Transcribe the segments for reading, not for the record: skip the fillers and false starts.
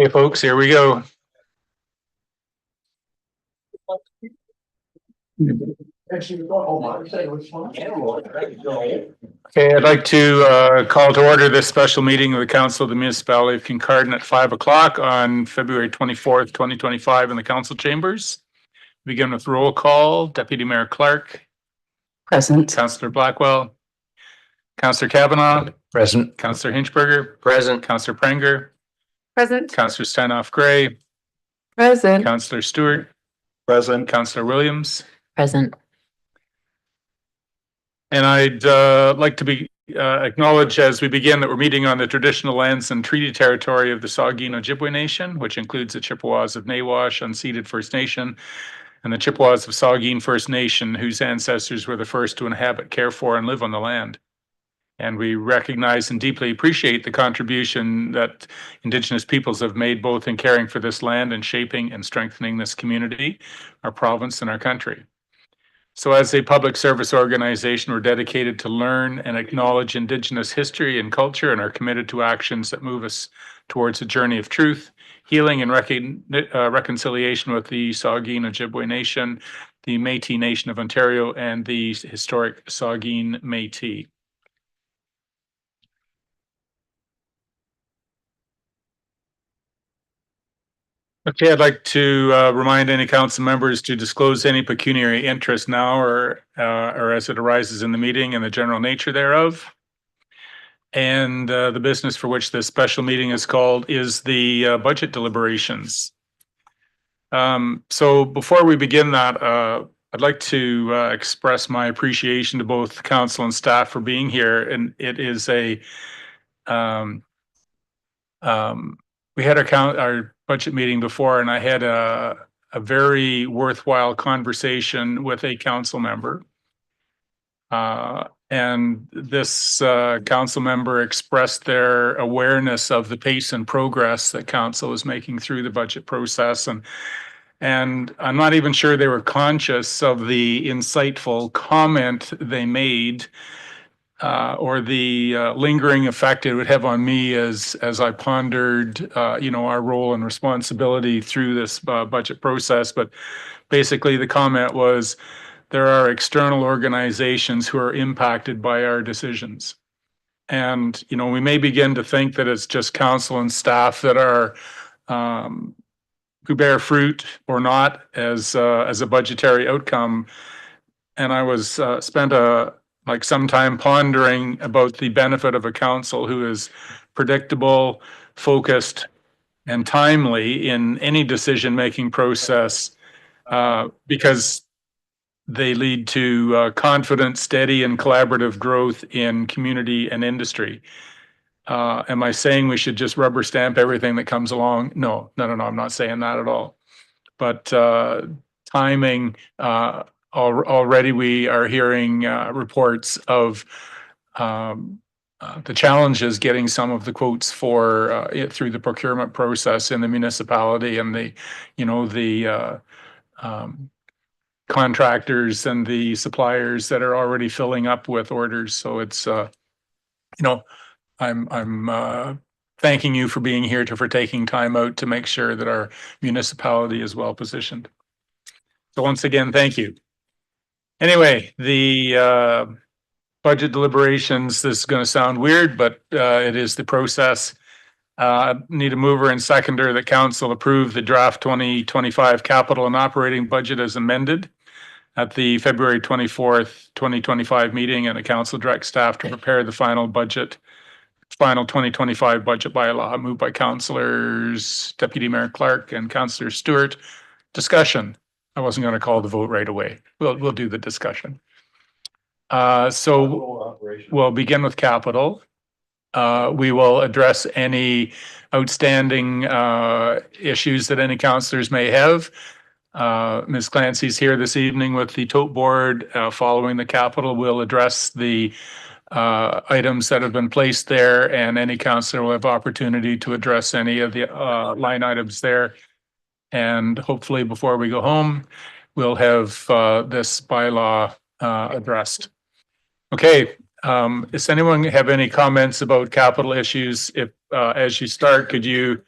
Hey folks, here we go. Okay, I'd like to call to order this special meeting of the Council of the Municipality of Kincardine at 5 o'clock on February 24th, 2025 in the council chambers. Begin with roll call. Deputy Mayor Clark. Present. Councillor Blackwell. Councillor Kavanaugh. Present. Councillor Hinchberger. Present. Councillor Prenger. Present. Councillor Stanoff Gray. Present. Councillor Stewart. Present. Councillor Williams. Present. And I'd like to acknowledge as we begin that we're meeting on the traditional lands and treaty territory of the Saugeen Ojibwe Nation, which includes the Chippewas of Nawash, unceded First Nation, and the Chippewas of Saugeen First Nation, whose ancestors were the first to inhabit, care for, and live on the land. And we recognize and deeply appreciate the contribution that Indigenous peoples have made both in caring for this land and shaping and strengthening this community, our province, and our country. So as a public service organization, we're dedicated to learn and acknowledge Indigenous history and culture and are committed to actions that move us towards a journey of truth, healing, and reconciliation with the Saugeen Ojibwe Nation, the Métis Nation of Ontario, and the historic Saugeen Métis. Okay, I'd like to remind any council members to disclose any pecuniary interest now or as it arises in the meeting and the general nature thereof. And the business for which this special meeting is called is the budget deliberations. So before we begin that, I'd like to express my appreciation to both council and staff for being here. And it is we had our budget meeting before, and I had a very worthwhile conversation with a council member. And this council member expressed their awareness of the pace and progress that council is making through the budget process. And I'm not even sure they were conscious of the insightful comment they made or the lingering effect it would have on me as I pondered, our role and responsibility through this budget process. But basically, the comment was, there are external organizations who are impacted by our decisions. And, we may begin to think that it's just council and staff that are who bear fruit or not as a budgetary outcome. And I was spent some time pondering about the benefit of a council who is predictable, focused, and timely in any decision-making process because they lead to confident, steady, and collaborative growth in community and industry. Am I saying we should just rubber stamp everything that comes along? No, I'm not saying that at all. But timing, already we are hearing reports of the challenges getting some of the quotes for through the procurement process in the municipality, and the contractors and the suppliers that are already filling up with orders. So it's I'm thanking you for being here, for taking time out to make sure that our municipality is well positioned. So once again, thank you. Anyway, the budget deliberations, this is going to sound weird, but it is the process. Need a mover and seconder that council approve the draft 2025 capital and operating budget as amended at the February 24th, 2025 meeting, and the council direct staff to prepare the final 2025 budget bylaw, moved by councillors Deputy Mayor Clark and Councillor Stewart. Discussion. I wasn't going to call the vote right away. We'll do the discussion. So we'll begin with capital. We will address any outstanding issues that any councillors may have. Ms. Clancy's here this evening with the tote board. Following the capital, we'll address the items that have been placed there, and any councillor will have opportunity to address any of the line items there. And hopefully before we go home, we'll have this bylaw addressed. Okay. Does anyone have any comments about capital issues? If as you start, could you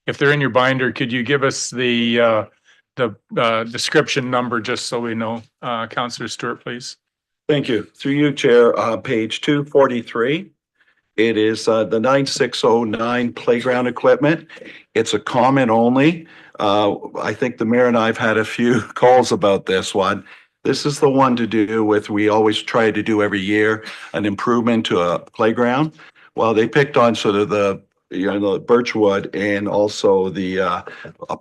if they're in your binder, could you give us the description number just so we know? Councillor Stewart, please. Thank you. Through you, Chair, page 243. It is the 9609 playground equipment. It's a comment only. I think the mayor and I have had a few calls about this one. This is the one to do with, we always try to do every year, an improvement to a playground. Well, they picked on sort of the Birchwood and also the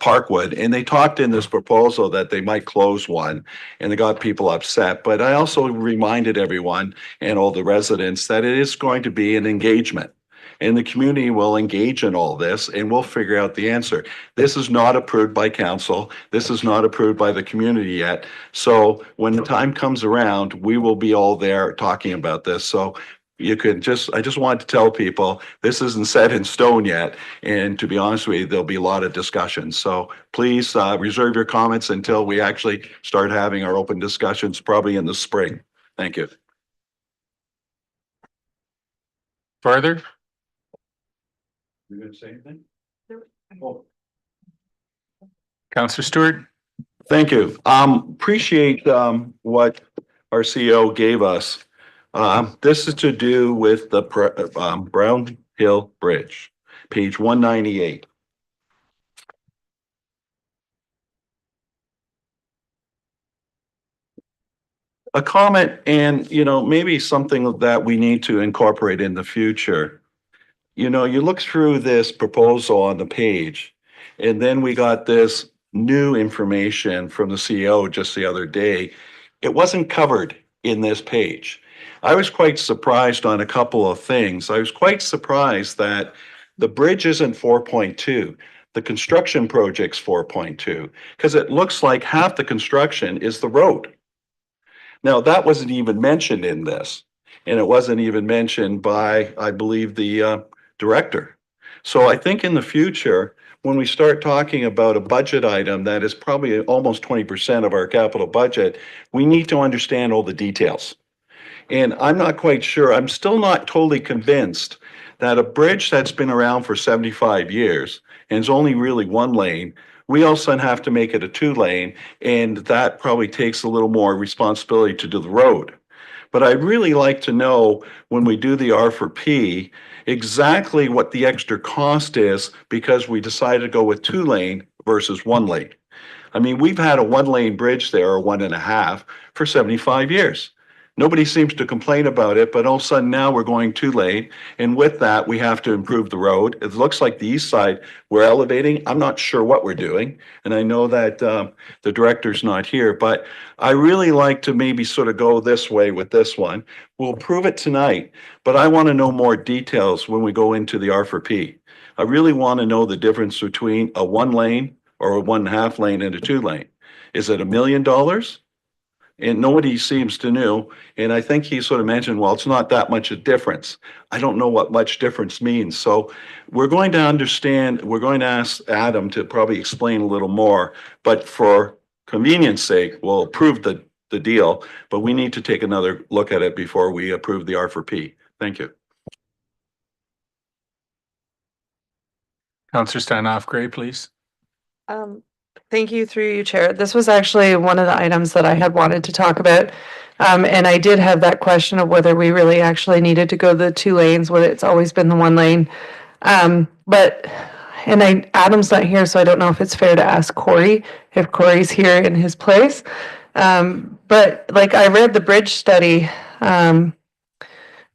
Parkwood, and they talked in this proposal that they might close one, and they got people upset. But I also reminded everyone and all the residents that it is going to be an engagement, and the community will engage in all this, and we'll figure out the answer. This is not approved by council. This is not approved by the community yet. So when the time comes around, we will be all there talking about this. So I just wanted to tell people, this isn't set in stone yet. And to be honest with you, there'll be a lot of discussion. So please reserve your comments until we actually start having our open discussions, probably in the spring. Thank you. Further? You gonna say anything? Councillor Stewart? Thank you. Appreciate what our CEO gave us. This is to do with the Brown Hill Bridge, page 198. A comment, and maybe something that we need to incorporate in the future. You look through this proposal on the page, and then we got this new information from the CEO just the other day. It wasn't covered in this page. I was quite surprised on a couple of things. I was quite surprised that the bridge isn't 4.2. The construction project's 4.2, because it looks like half the construction is the road. Now, that wasn't even mentioned in this, and it wasn't even mentioned by, I believe, the director. So I think in the future, when we start talking about a budget item that is probably almost 20% of our capital budget, we need to understand all the details. And I'm not quite sure, I'm still not totally convinced that a bridge that's been around for 75 years and is only really one lane, we all of a sudden have to make it a 2-lane, and that probably takes a little more responsibility to do the road. But I'd really like to know, when we do the R for P, exactly what the extra cost is because we decided to go with 2-lane versus 1-lane. I mean, we've had a 1-lane bridge there, or 1.5, for 75 years. Nobody seems to complain about it, but all of a sudden now we're going 2-lane. And with that, we have to improve the road. It looks like the east side, we're elevating. I'm not sure what we're doing. And I know that the director's not here, but I really like to maybe sort of go this way with this one. We'll prove it tonight, but I want to know more details when we go into the R for P. I really want to know the difference between a 1-lane or a 1.5 lane and a 2-lane. Is it $1 million? And nobody seems to know. And I think he sort of mentioned, well, it's not that much a difference. I don't know what much difference means. So we're going to understand, we're going to ask Adam to probably explain a little more, but for convenience sake, we'll approve the deal, but we need to take another look at it before we approve the R for P. Thank you. Councillor Stanoff-Gray, please. Thank you, through you, Chair. This was actually one of the items that I had wanted to talk about. And I did have that question of whether we really actually needed to go the 2 lanes, whether it's always been the 1 lane. Adam's not here, so I don't know if it's fair to ask Corey, if Corey's here in his place. But like, I read the bridge study that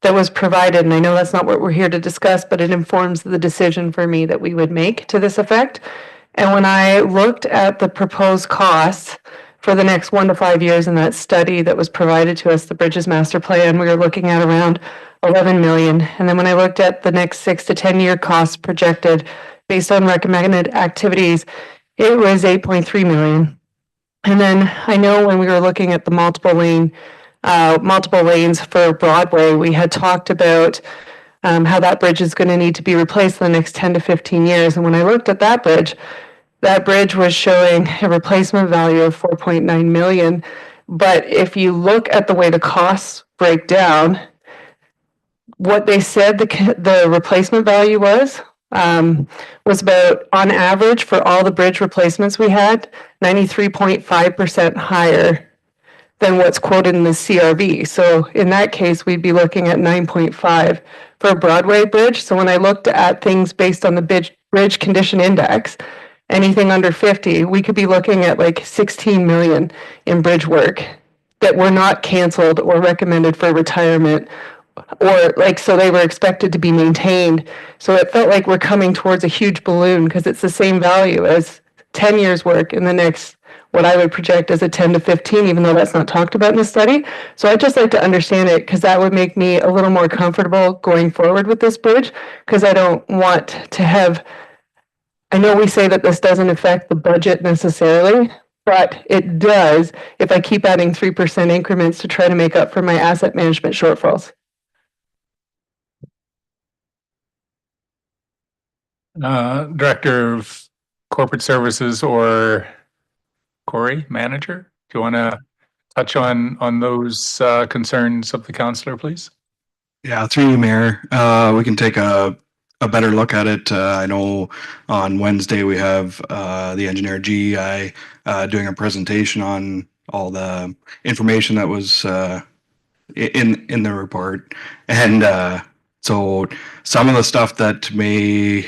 was provided, and I know that's not what we're here to discuss, but it informs the decision for me that we would make to this effect. And when I looked at the proposed costs for the next 1 to 5 years in that study that was provided to us, the Bridges Master Plan, we were looking at around 11 million. And then when I looked at the next 6 to 10 year costs projected based on recommended activities, it was 8.3 million. And then I know when we were looking at the multiple lanes for Broadway, we had talked about how that bridge is going to need to be replaced in the next 10 to 15 years. And when I looked at that bridge was showing a replacement value of 4.9 million. But if you look at the way the costs break down, what they said the replacement value was was about, on average, for all the bridge replacements we had, 93.5% higher than what's quoted in the CRV. So in that case, we'd be looking at 9.5 for a Broadway bridge. So when I looked at things based on the bridge condition index, anything under 50, we could be looking at like 16 million in bridge work that were not canceled or recommended for retirement, or like, so they were expected to be maintained. So it felt like we're coming towards a huge balloon because it's the same value as 10 years work in the next, what I would project as a 10 to 15, even though that's not talked about in the study. So I'd just like to understand it because that would make me a little more comfortable going forward with this bridge, because I don't want to have, I know we say that this doesn't affect the budget necessarily, but it does if I keep adding 3% increments to try to make up for my asset management shortfalls. Director of Corporate Services or Corey, manager, do you want to touch on those concerns of the councillor, please? Yeah, through you, Mayor. We can take a better look at it. I know on Wednesday we have the engineer GEI doing a presentation on all the information that was in the report, and so some of the stuff that may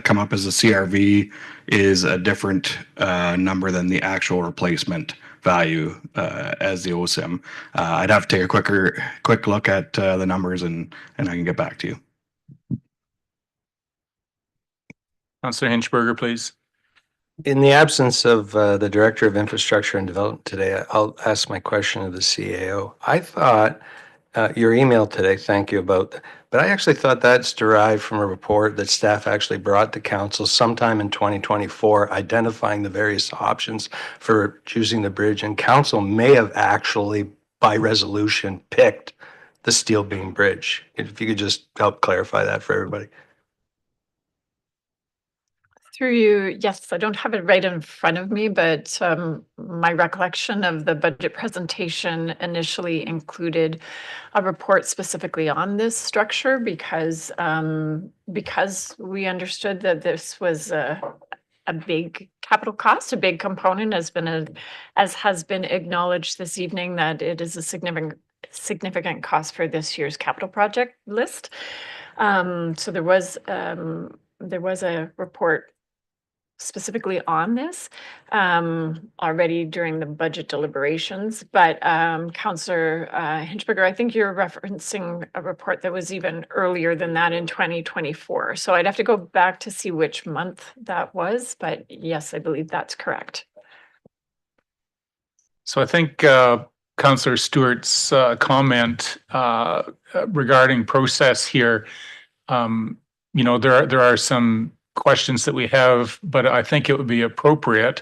come up as a CRV is a different number than the actual replacement value as the OSIM. I'd have to take a quick look at the numbers and I can get back to you. Councillor Hinchberger, please. In the absence of the Director of Infrastructure and Development today, I'll ask my question of the CAO. I thought your email today, thank you about, but I actually thought that's derived from a report that staff actually brought to council sometime in 2024, identifying the various options for choosing the bridge, and council may have actually, by resolution, picked the steel beam bridge. If you could just help clarify that for everybody. Through you, yes, I don't have it right in front of me, but my recollection of the budget presentation initially included a report specifically on this structure because we understood that this was a big capital cost, a big component, as has been acknowledged this evening, that it is a significant cost for this year's capital project list. So there was a report specifically on this already during the budget deliberations, but Councillor Hinchberger, I think you're referencing a report that was even earlier than that in 2024. So I'd have to go back to see which month that was, but yes, I believe that's correct. So I think Councillor Stewart's comment regarding process here, there are some questions that we have, but I think it would be appropriate.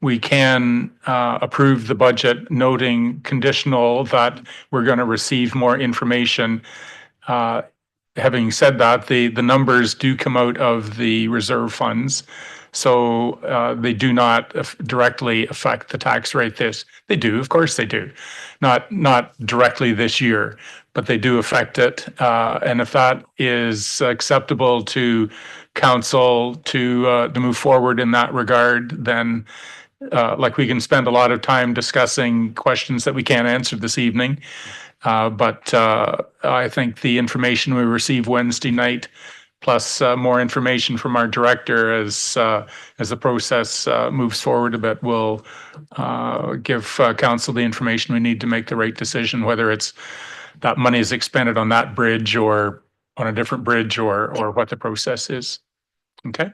We can approve the budget noting conditional that we're going to receive more information. Having said that, the numbers do come out of the reserve funds, so they do not directly affect the tax rate. They do, of course they do, not directly this year, but they do affect it. And if that is acceptable to council to move forward in that regard, then like we can spend a lot of time discussing questions that we can't answer this evening. But I think the information we receive Wednesday night, plus more information from our director as the process moves forward a bit, will give council the information we need to make the right decision, whether it's that money is expended on that bridge or on a different bridge, or what the process is. Okay.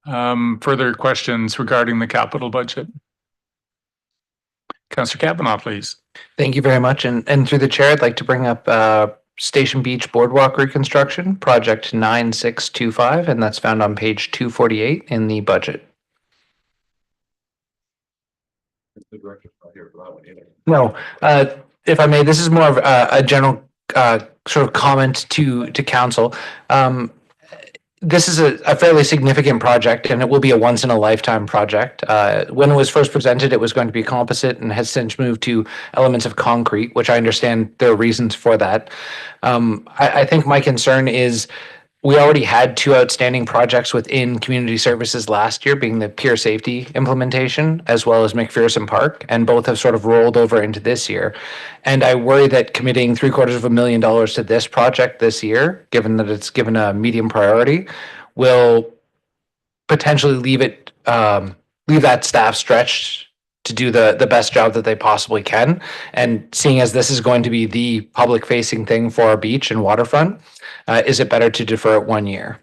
Further questions regarding the capital budget? Councillor Kavanaugh, please. Thank you very much. And through the chair, I'd like to bring up Station Beach Boardwalk Reconstruction, Project 9625, and that's found on page 248 in the budget. No, if I may, this is more of a general sort of comment to council. This is a fairly significant project, and it will be a once-in-a-lifetime project. When it was first presented, it was going to be composite and has since moved to elements of concrete, which I understand there are reasons for that. I think my concern is we already had two outstanding projects within community services last year, being the peer safety implementation as well as McPherson Park, and both have sort of rolled over into this year. And I worry that committing $750,000 to this project this year, given that it's given a medium priority, will potentially leave that staff stretched to do the best job that they possibly can. And seeing as this is going to be the public facing thing for our beach and waterfront, is it better to defer it 1 year?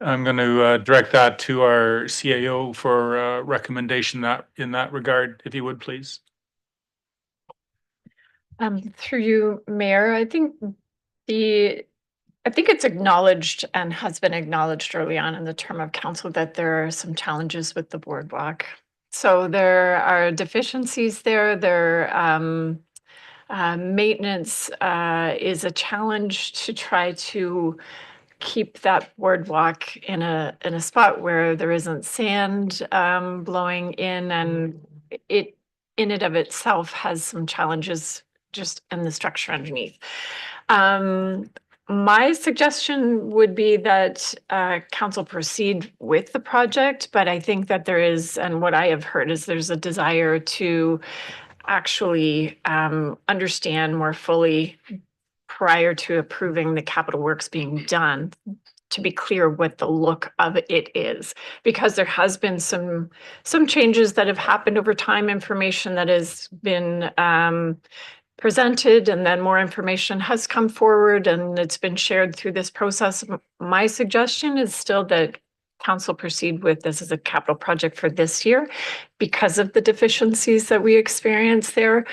I'm going to direct that to our CAO for recommendation that in that regard, if you would, please. Through you, Mayor, I think it's acknowledged and has been acknowledged early on in the term of council that there are some challenges with the boardwalk. So there are deficiencies there. Maintenance is a challenge to try to keep that boardwalk in a spot where there isn't sand blowing in, and it in and of itself has some challenges just in the structure underneath. My suggestion would be that council proceed with the project, but I think that there is, and what I have heard is there's a desire to actually understand more fully prior to approving the capital works being done, to be clear what the look of it is, because there has been some changes that have happened over time, information that has been presented, and then more information has come forward and it's been shared through this process. My suggestion is still that council proceed with this as a capital project for this year because of the deficiencies that we experienced there.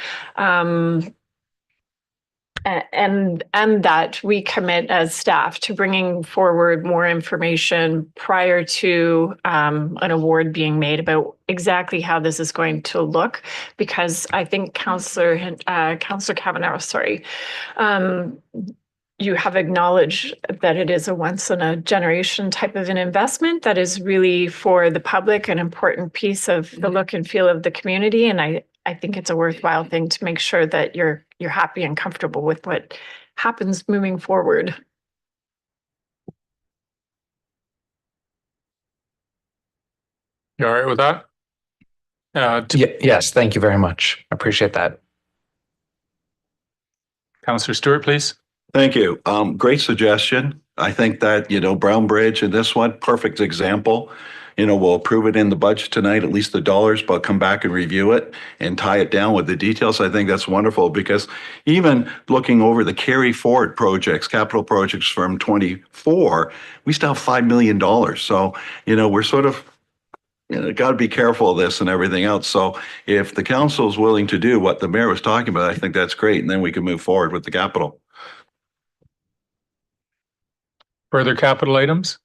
And that we commit as staff to bringing forward more information prior to an award being made about exactly how this is going to look, because I think Councillor Kavanaugh, you have acknowledged that it is a once in a generation type of an investment that is really for the public, an important piece of the look and feel of the community. And I think it's a worthwhile thing to make sure that you're happy and comfortable with what happens moving forward. You all right with that? Yes, thank you very much. I appreciate that. Councillor Stewart, please. Thank you. Great suggestion. I think that, Brown Bridge and this one, perfect example. We'll approve it in the budget tonight, at least the dollars, but come back and review it and tie it down with the details. I think that's wonderful, because even looking over the carry forward projects, capital projects from 24, we still have $5 million. So, we're sort of, got to be careful of this and everything else. So if the council is willing to do what the mayor was talking about, I think that's great. And then we can move forward with the capital. Further capital items?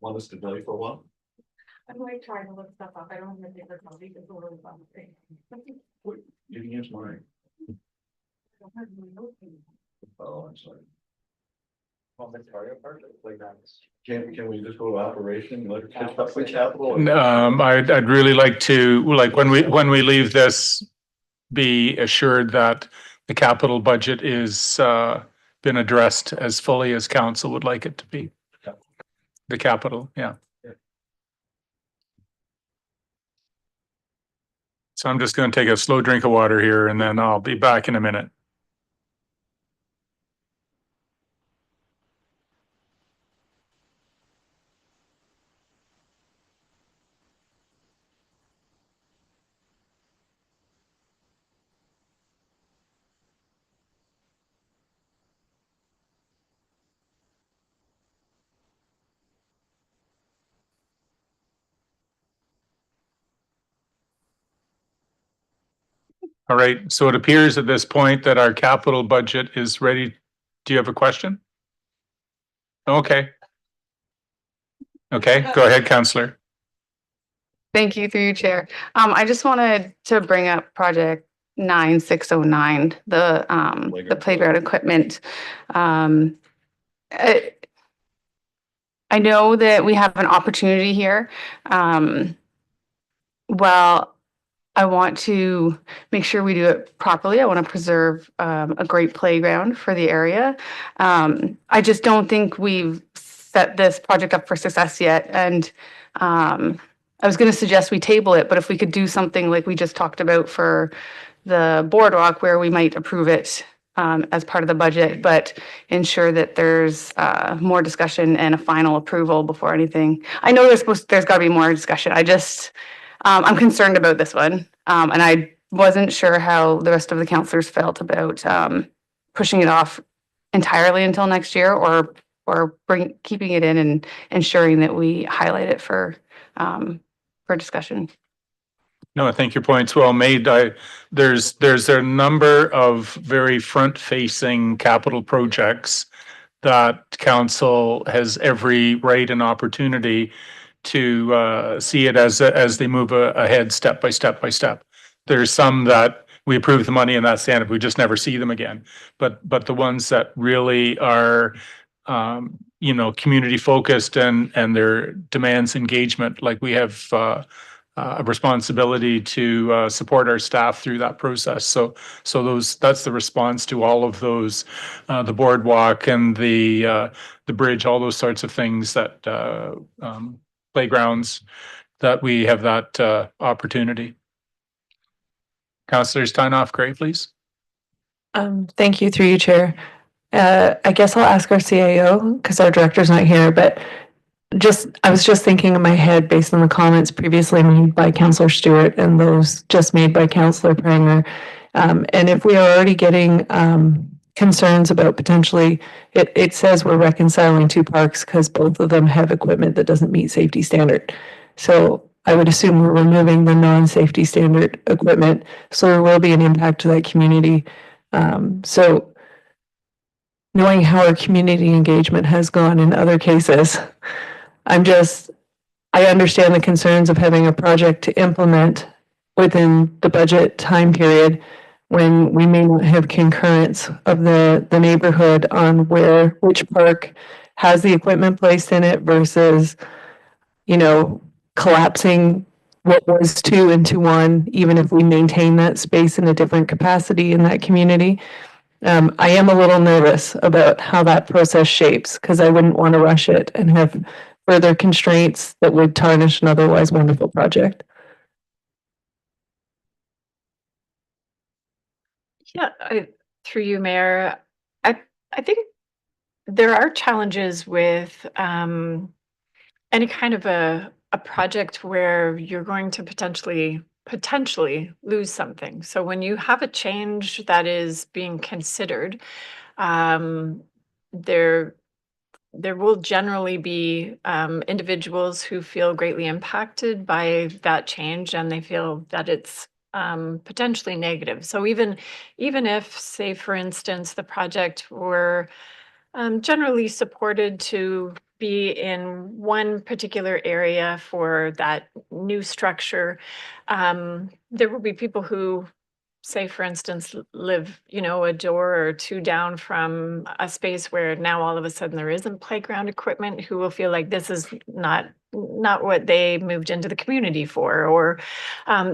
Want us to delay for a while? I'm like trying to look stuff up. I don't have paper copy because we're really fun thing. You can use mine. Oh, I'm sorry. Can we just go to operation? I'd really like to, when we leave this, be assured that the capital budget is been addressed as fully as council would like it to be. The capital, yeah. So I'm just going to take a slow drink of water here and then I'll be back in a minute. All right, so it appears at this point that our capital budget is ready. Do you have a question? Okay. Okay, go ahead, Councillor. Thank you, through you, Chair. I just wanted to bring up project 9609, the playground equipment. I know that we have an opportunity here. Well, I want to make sure we do it properly. I want to preserve a great playground for the area. I just don't think we've set this project up for success yet. And I was going to suggest we table it, but if we could do something like we just talked about for the boardwalk, where we might approve it as part of the budget, but ensure that there's more discussion and a final approval before anything. I know there's got to be more discussion. I'm concerned about this one, and I wasn't sure how the rest of the councillors felt about pushing it off entirely until next year, or keeping it in and ensuring that we highlight it for discussion. No, I think your point's well made. There's a number of very front-facing capital projects that council has every right and opportunity to see it as they move ahead step by step by step. There's some that we approve the money and that's the end of it. We just never see them again. But the ones that really are community focused and their demands engagement, like we have a responsibility to support our staff through that process. So that's the response to all of those, the boardwalk and the bridge, all those sorts of things that playgrounds, that we have that opportunity. Councillor Steinhoff Gray, please. Thank you, through you, Chair. I guess I'll ask our CAO because our director's not here, but I was just thinking in my head based on the comments previously made by Councillor Stewart and those just made by Councillor Pranger. And if we are already getting concerns about potentially, it says we're reconciling two parks because both of them have equipment that doesn't meet safety standard. So I would assume we're removing the non-safety standard equipment. So there will be an impact to that community. So knowing how our community engagement has gone in other cases, I understand the concerns of having a project to implement within the budget time period when we may not have concurrence of the neighborhood on which park has the equipment placed in it versus, collapsing what was two into one, even if we maintain that space in a different capacity in that community. I am a little nervous about how that process shapes because I wouldn't want to rush it and have further constraints that would tarnish an otherwise wonderful project. Yeah, through you, Mayor, I think there are challenges with any kind of a project where you're going to potentially lose something. So when you have a change that is being considered, there will generally be individuals who feel greatly impacted by that change, and they feel that it's potentially negative. So even if, say, for instance, the project were generally supported to be in one particular area for that new structure, there will be people who, say, for instance, live, a door or two down from a space where now all of a sudden there isn't playground equipment, who will feel like this is not what they moved into the community for, or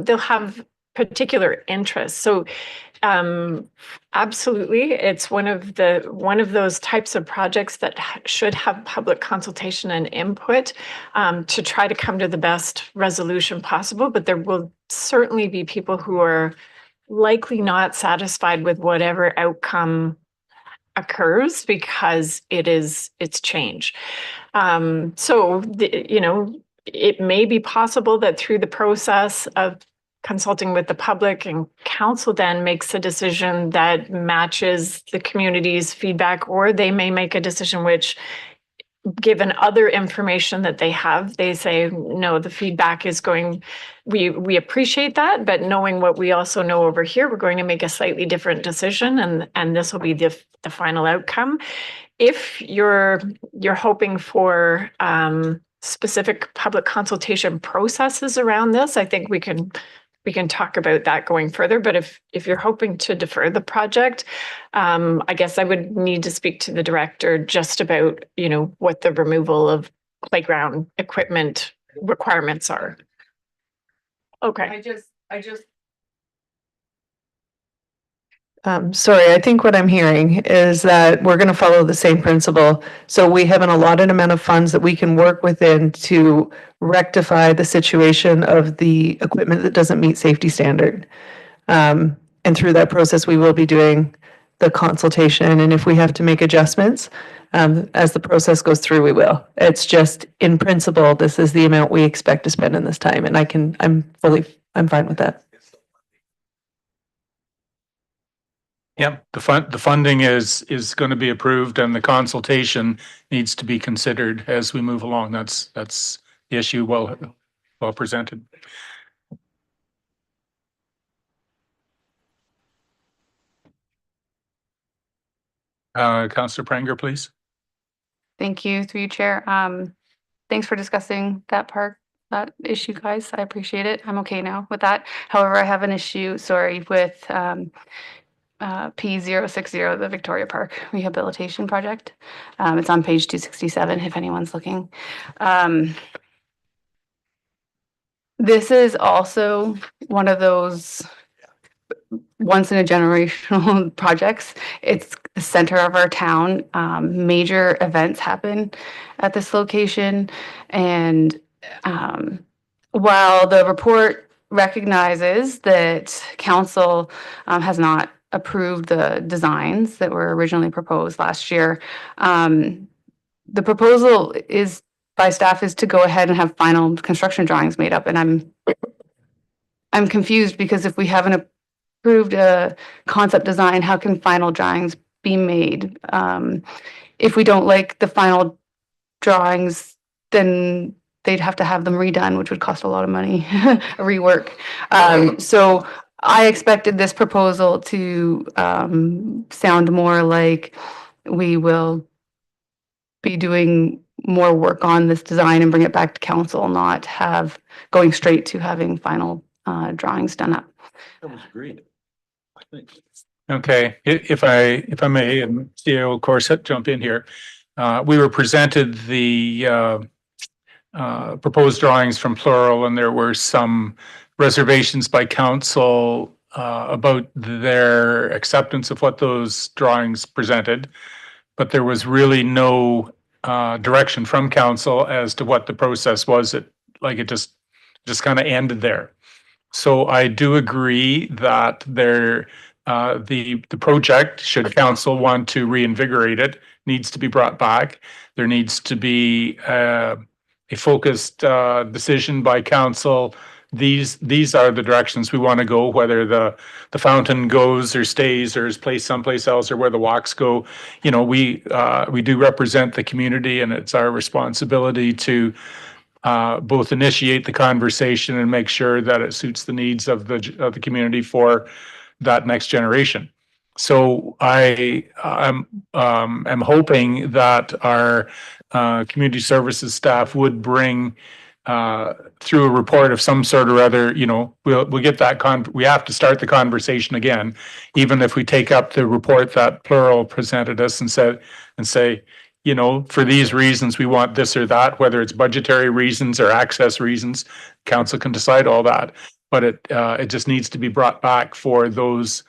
they'll have particular interests. So absolutely, it's one of those types of projects that should have public consultation and input to try to come to the best resolution possible. But there will certainly be people who are likely not satisfied with whatever outcome occurs because it's change. So it may be possible that through the process of consulting with the public and council then makes a decision that matches the community's feedback, or they may make a decision which, given other information that they have, they say, no, the feedback is going, we appreciate that, but knowing what we also know over here, we're going to make a slightly different decision, and this will be the final outcome. If you're hoping for specific public consultation processes around this, I think we can talk about that going further. But if you're hoping to defer the project, I guess I would need to speak to the director just about, what the removal of playground equipment requirements are. Okay. I just Sorry, I think what I'm hearing is that we're going to follow the same principle. So we have an allotted amount of funds that we can work within to rectify the situation of the equipment that doesn't meet safety standard. And through that process, we will be doing the consultation, and if we have to make adjustments, as the process goes through, we will. It's just, in principle, this is the amount we expect to spend in this time, and I'm fine with that. Yeah, the funding is going to be approved and the consultation needs to be considered as we move along. That's the issue well presented. Councillor Pranger, please. Thank you, through you, Chair. Thanks for discussing that issue, guys. I appreciate it. I'm okay now with that. However, I have an issue, with P060, the Victoria Park Rehabilitation Project. It's on page 267, if anyone's looking. This is also one of those once in a generational projects. It's the center of our town. Major events happen at this location. And while the report recognizes that council has not approved the designs that were originally proposed last year, the proposal is by staff is to go ahead and have final construction drawings made up. And I'm confused because if we haven't approved a concept design, how can final drawings be made? If we don't like the final drawings, then they'd have to have them redone, which would cost a lot of money, a rework. So I expected this proposal to sound more like we will be doing more work on this design and bring it back to council, not have going straight to having final drawings done up. That was agreed, I think. Okay, if I may, and CEO Corsett jump in here. We were presented the proposed drawings from Plural, and there were some reservations by council about their acceptance of what those drawings presented. But there was really no direction from council as to what the process was. It just kind of ended there. So I do agree that the project, should council want to reinvigorate it, needs to be brought back. There needs to be a focused decision by council. These are the directions we want to go, whether the fountain goes or stays or is placed someplace else, or where the walks go. You know, we do represent the community, and it's our responsibility to both initiate the conversation and make sure that it suits the needs of the community for that next generation. So I'm hoping that our community services staff would bring through a report of some sort or other, you know, we'll get that we have to start the conversation again, even if we take up the report that Plural presented us and say, you know, for these reasons, we want this or that, whether it's budgetary reasons or access reasons, council can decide all that. But it just needs to be brought back for those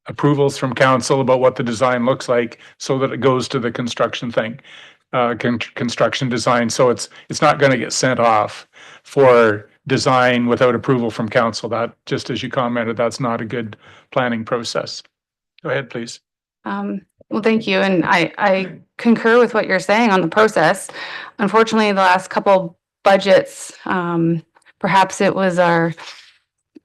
approvals from council about what the design looks like, so that it goes to the construction thing. Construction design, so it's not going to get sent off for design without approval from council. That, just as you commented, that's not a good planning process. Go ahead, please. Well, thank you, and I concur with what you're saying on the process. Unfortunately, the last couple budgets, perhaps it was our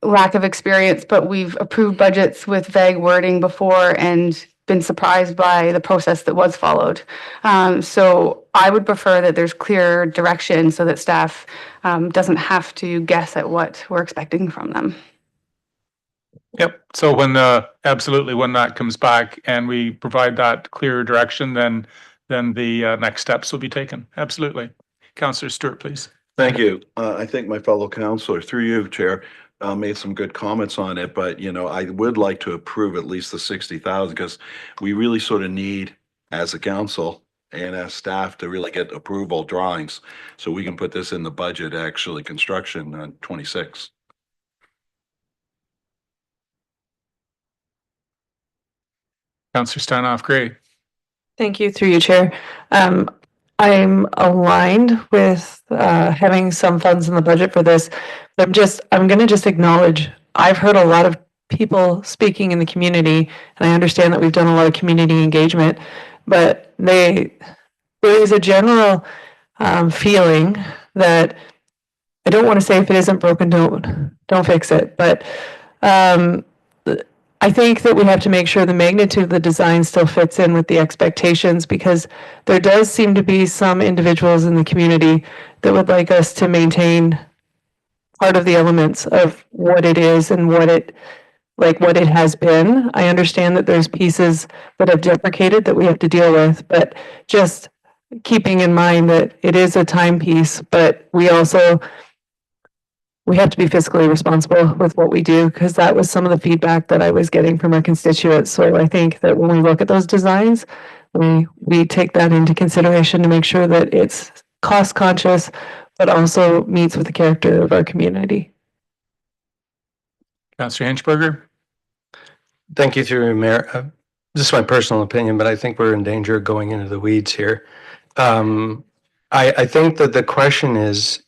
lack of experience, but we've approved budgets with vague wording before and been surprised by the process that was followed. So I would prefer that there's clear direction so that staff doesn't have to guess at what we're expecting from them. Yep. So absolutely, when that comes back and we provide that clear direction, then the next steps will be taken. Absolutely. Councillor Stewart, please. Thank you. I think my fellow councillor, through you, Chair, made some good comments on it, but you know, I would like to approve at least the 60,000, because we really sort of need, as a council and as staff, to really get approval drawings so we can put this in the budget, actually construction on 26. Councillor Steinhoff Gray. Thank you, through you, Chair. I'm aligned with having some funds in the budget for this. I'm going to just acknowledge, I've heard a lot of people speaking in the community, and I understand that we've done a lot of community engagement, but there is a general feeling that, I don't want to say if it isn't broken, don't fix it, but I think that we have to make sure the magnitude of the design still fits in with the expectations, because there does seem to be some individuals in the community that would like us to maintain part of the elements of what it is and what it has been. I understand that there's pieces that have deprecated that we have to deal with, but just keeping in mind that it is a timepiece, but we have to be fiscally responsible with what we do, because that was some of the feedback that I was getting from our constituents. So I think that when we look at those designs, we take that into consideration to make sure that it's cost conscious, but also meets with the character of our community. Councillor Hinchberger. Thank you, through Mayor. This is my personal opinion, but I think we're in danger of going into the weeds here. I think that the question is,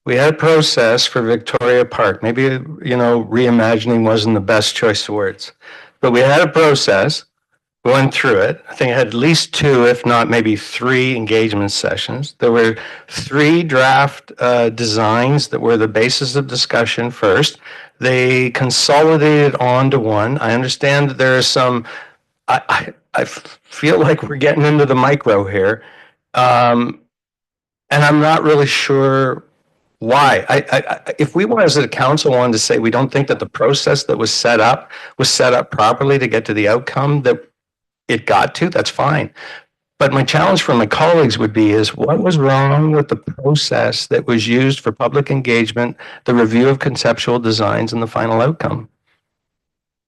we had a process for Victoria Park. Maybe, reimagining wasn't the best choice of words, but we had a process. We went through it. I think it had at least 2, if not maybe 3 engagement sessions. There were 3 draft designs that were the basis of discussion first. They consolidated onto one. I understand that there are some, I feel like we're getting into the micro here. And I'm not really sure why. If we as a council wanted to say we don't think that the process that was set up properly to get to the outcome that it got to, that's fine. But my challenge for my colleagues would be is, what was wrong with the process that was used for public engagement, the review of conceptual designs, and the final outcome?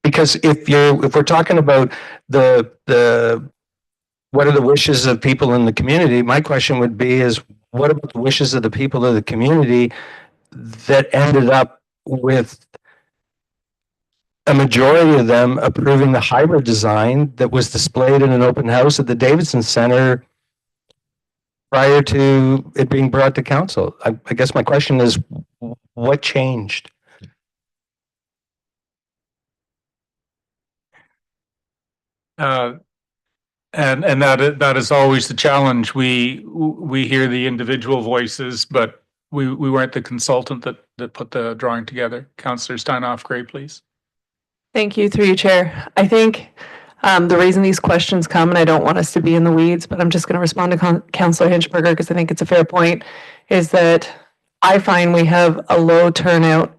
Because if we're talking about the what are the wishes of people in the community, my question would be is, what about the wishes of the people of the community that ended up with a majority of them approving the hybrid design that was displayed in an open house at the Davidson Center prior to it being brought to council? I guess my question is, what changed? And that is always the challenge. We hear the individual voices, but we weren't the consultant that put the drawing together. Councillor Steinhoff Gray, please. Thank you, through you, Chair. I think the reason these questions come, and I don't want us to be in the weeds, but I'm just going to respond to Councillor Hinchberger because I think it's a fair point, is that I find we have a low turnout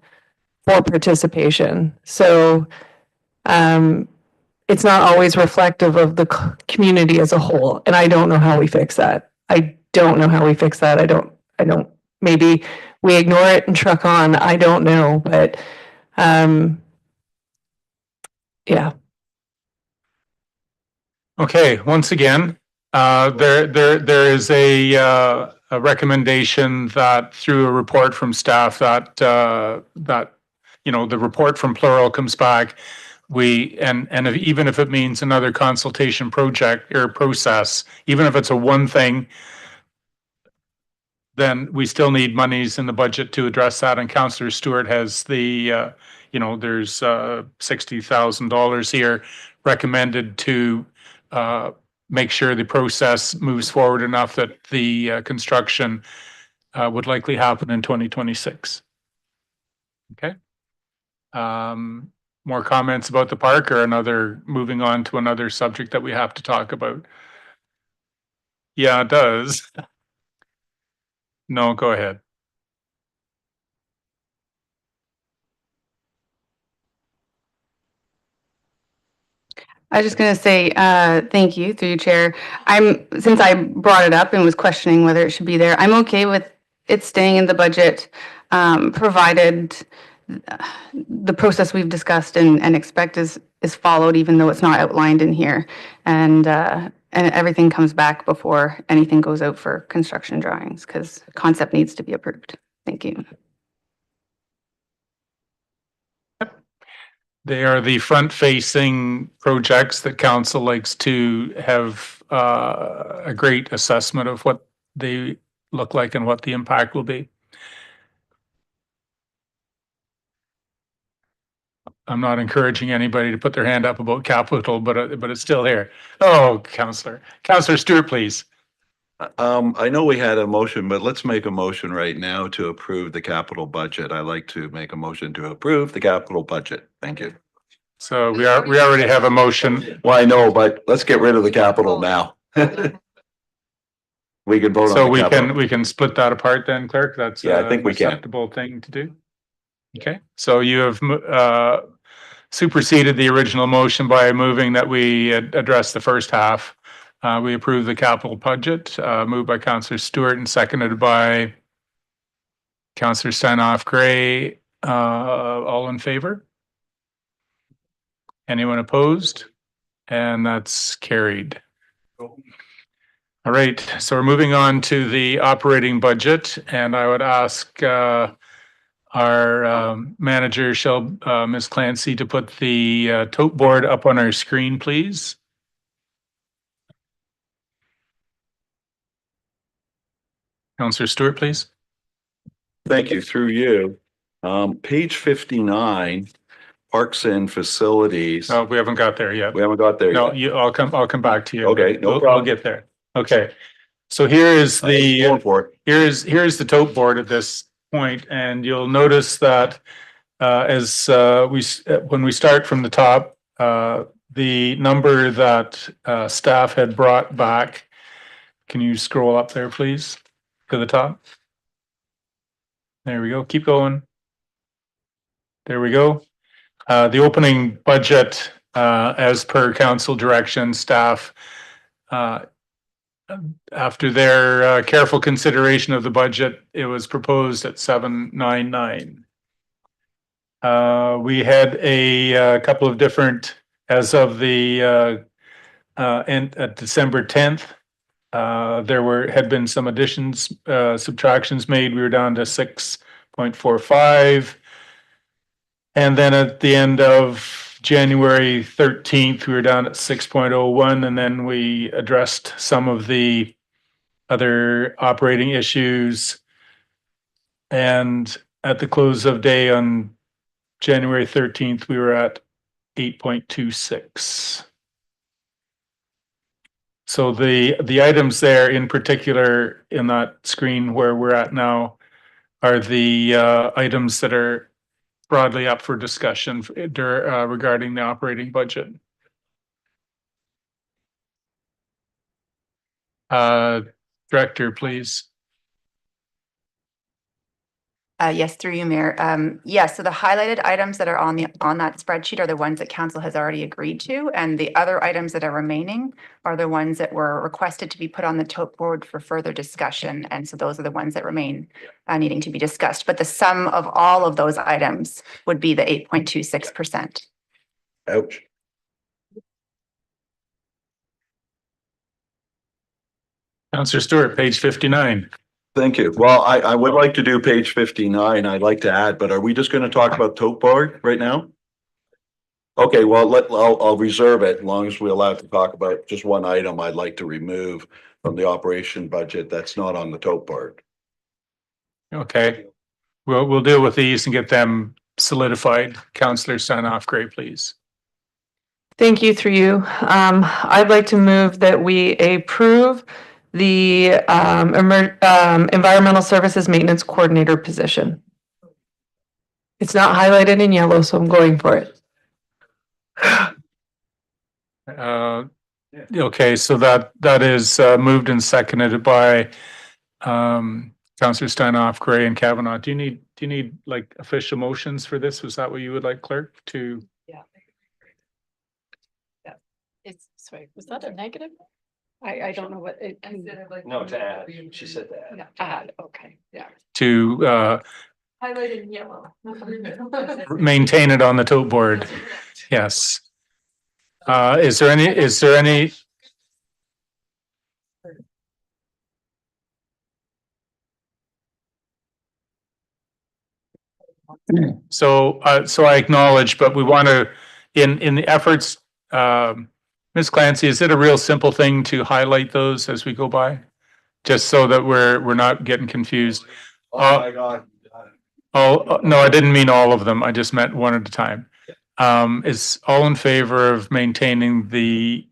for participation. So it's not always reflective of the community as a whole, and I don't know how we fix that. I don't, maybe we ignore it and truck on. I don't know, but yeah. Okay, once again, there is a recommendation that through a report from staff that the report from Plural comes back. Even if it means another consultation project or process, even if it's a one thing, then we still need monies in the budget to address that. And Councillor Stewart has the, there's $60,000 here recommended to make sure the process moves forward enough that the construction would likely happen in 2026. Okay. More comments about the park, or moving on to another subject that we have to talk about? Yeah, it does. No, go ahead. I was just going to say thank you, through you, Chair. Since I brought it up and was questioning whether it should be there, I'm okay with it staying in the budget, provided the process we've discussed and expect is followed, even though it's not outlined in here, and everything comes back before anything goes out for construction drawings, because concept needs to be approved. Thank you. They are the front-facing projects that council likes to have a great assessment of what they look like and what the impact will be. I'm not encouraging anybody to put their hand up about capital, but it's still here. Oh, Councillor Stewart, please. I know we had a motion, but let's make a motion right now to approve the capital budget. I like to make a motion to approve the capital budget. Thank you. So we already have a motion. Well, I know, but let's get rid of the capital now. We can vote on So the capital. we can split that apart then, clerk? That's Yeah, I think we can. acceptable thing to do. Okay, so you have superseded the original motion by moving that we address the first half. We approve the capital budget, moved by Councillor Stewart and seconded by Councillor Steinhoff Gray. All in favor? Anyone opposed? And that's carried. All right, so we're moving on to the operating budget, and I would ask our manager, Ms. Clancy, to put the tote board up on our screen, please. Councillor Stewart, please. Thank you. Through you. Page 59, Parks and Facilities. Oh, we haven't got there yet. We haven't got there No, yet. I'll come back to you. Okay, no We'll problem. get there. Okay. So here is Going for it. here's the tote board at this point, and you'll notice that when we start from the top, the number that staff had brought back. Can you scroll up there, please, to the top? There we go. Keep going. There we go. The opening budget, as per council direction, staff, after their careful consideration of the budget, it was proposed at 799. We had a couple of different, as of the at December 10th, there had been some additions, subtractions made. We were down to 6.45. And then at the end of January 13th, we were down at 6.01, and then we addressed some of the other operating issues. And at the close of day on January 13th, we were at 8.26. So the items there in particular in that screen where we're at now are the items that are broadly up for discussion regarding the operating budget. Director, please. Yes, through you, Mayor. Yes, so the highlighted items that are on that spreadsheet are the ones that council has already agreed to, and the other items that are remaining are the ones that were requested to be put on the tote board for further discussion, and so those are the ones that remain needing to be discussed. But the sum of all of those items would be the 8.26%. Ouch. Councillor Stewart, page 59. Thank you. Well, I would like to do page 59. I'd like to add, but are we just going to talk about tote board right now? Okay, well, I'll reserve it as long as we're allowed to talk about just one item I'd like to remove from the operation budget that's not on the tote board. Okay, we'll deal with these and get them solidified. Councillor Steinhoff Gray, please. Thank you, through you. I'd like to move that we approve the environmental services maintenance coordinator position. It's not highlighted in yellow, so I'm going for it. Okay, so that is moved and seconded by Councillor Steinhoff, Gray, and Kavanaugh. Do you need like official motions for this? Was that what you would like, clerk, to? Yeah. Sorry, was that a negative? I don't know what it can. No, to add. She said that. Add, okay, yeah. To Highlighted in yellow. maintain it on the tote board. Yes. Is there any? So, so I acknowledge, but we want to, in the efforts, Ms. Clancy, is it a real simple thing to highlight those as we go by? Just so that we're not getting confused. Oh my God. Oh, no, I didn't mean all of them. I just meant one at a time. Is all in favor of maintaining the,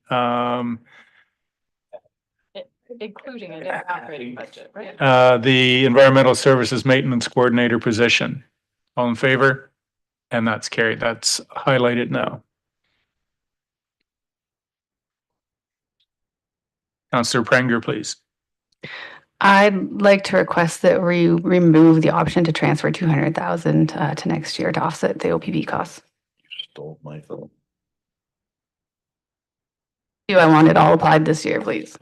Including it in the operating budget, right? the environmental services maintenance coordinator position? All in favor? And that's carried. That's highlighted now. Councillor Prenger, please. I'd like to request that we remove the option to transfer 200,000 to next year to offset the OPP costs. Stole my phone. Do I want it all applied this year, please?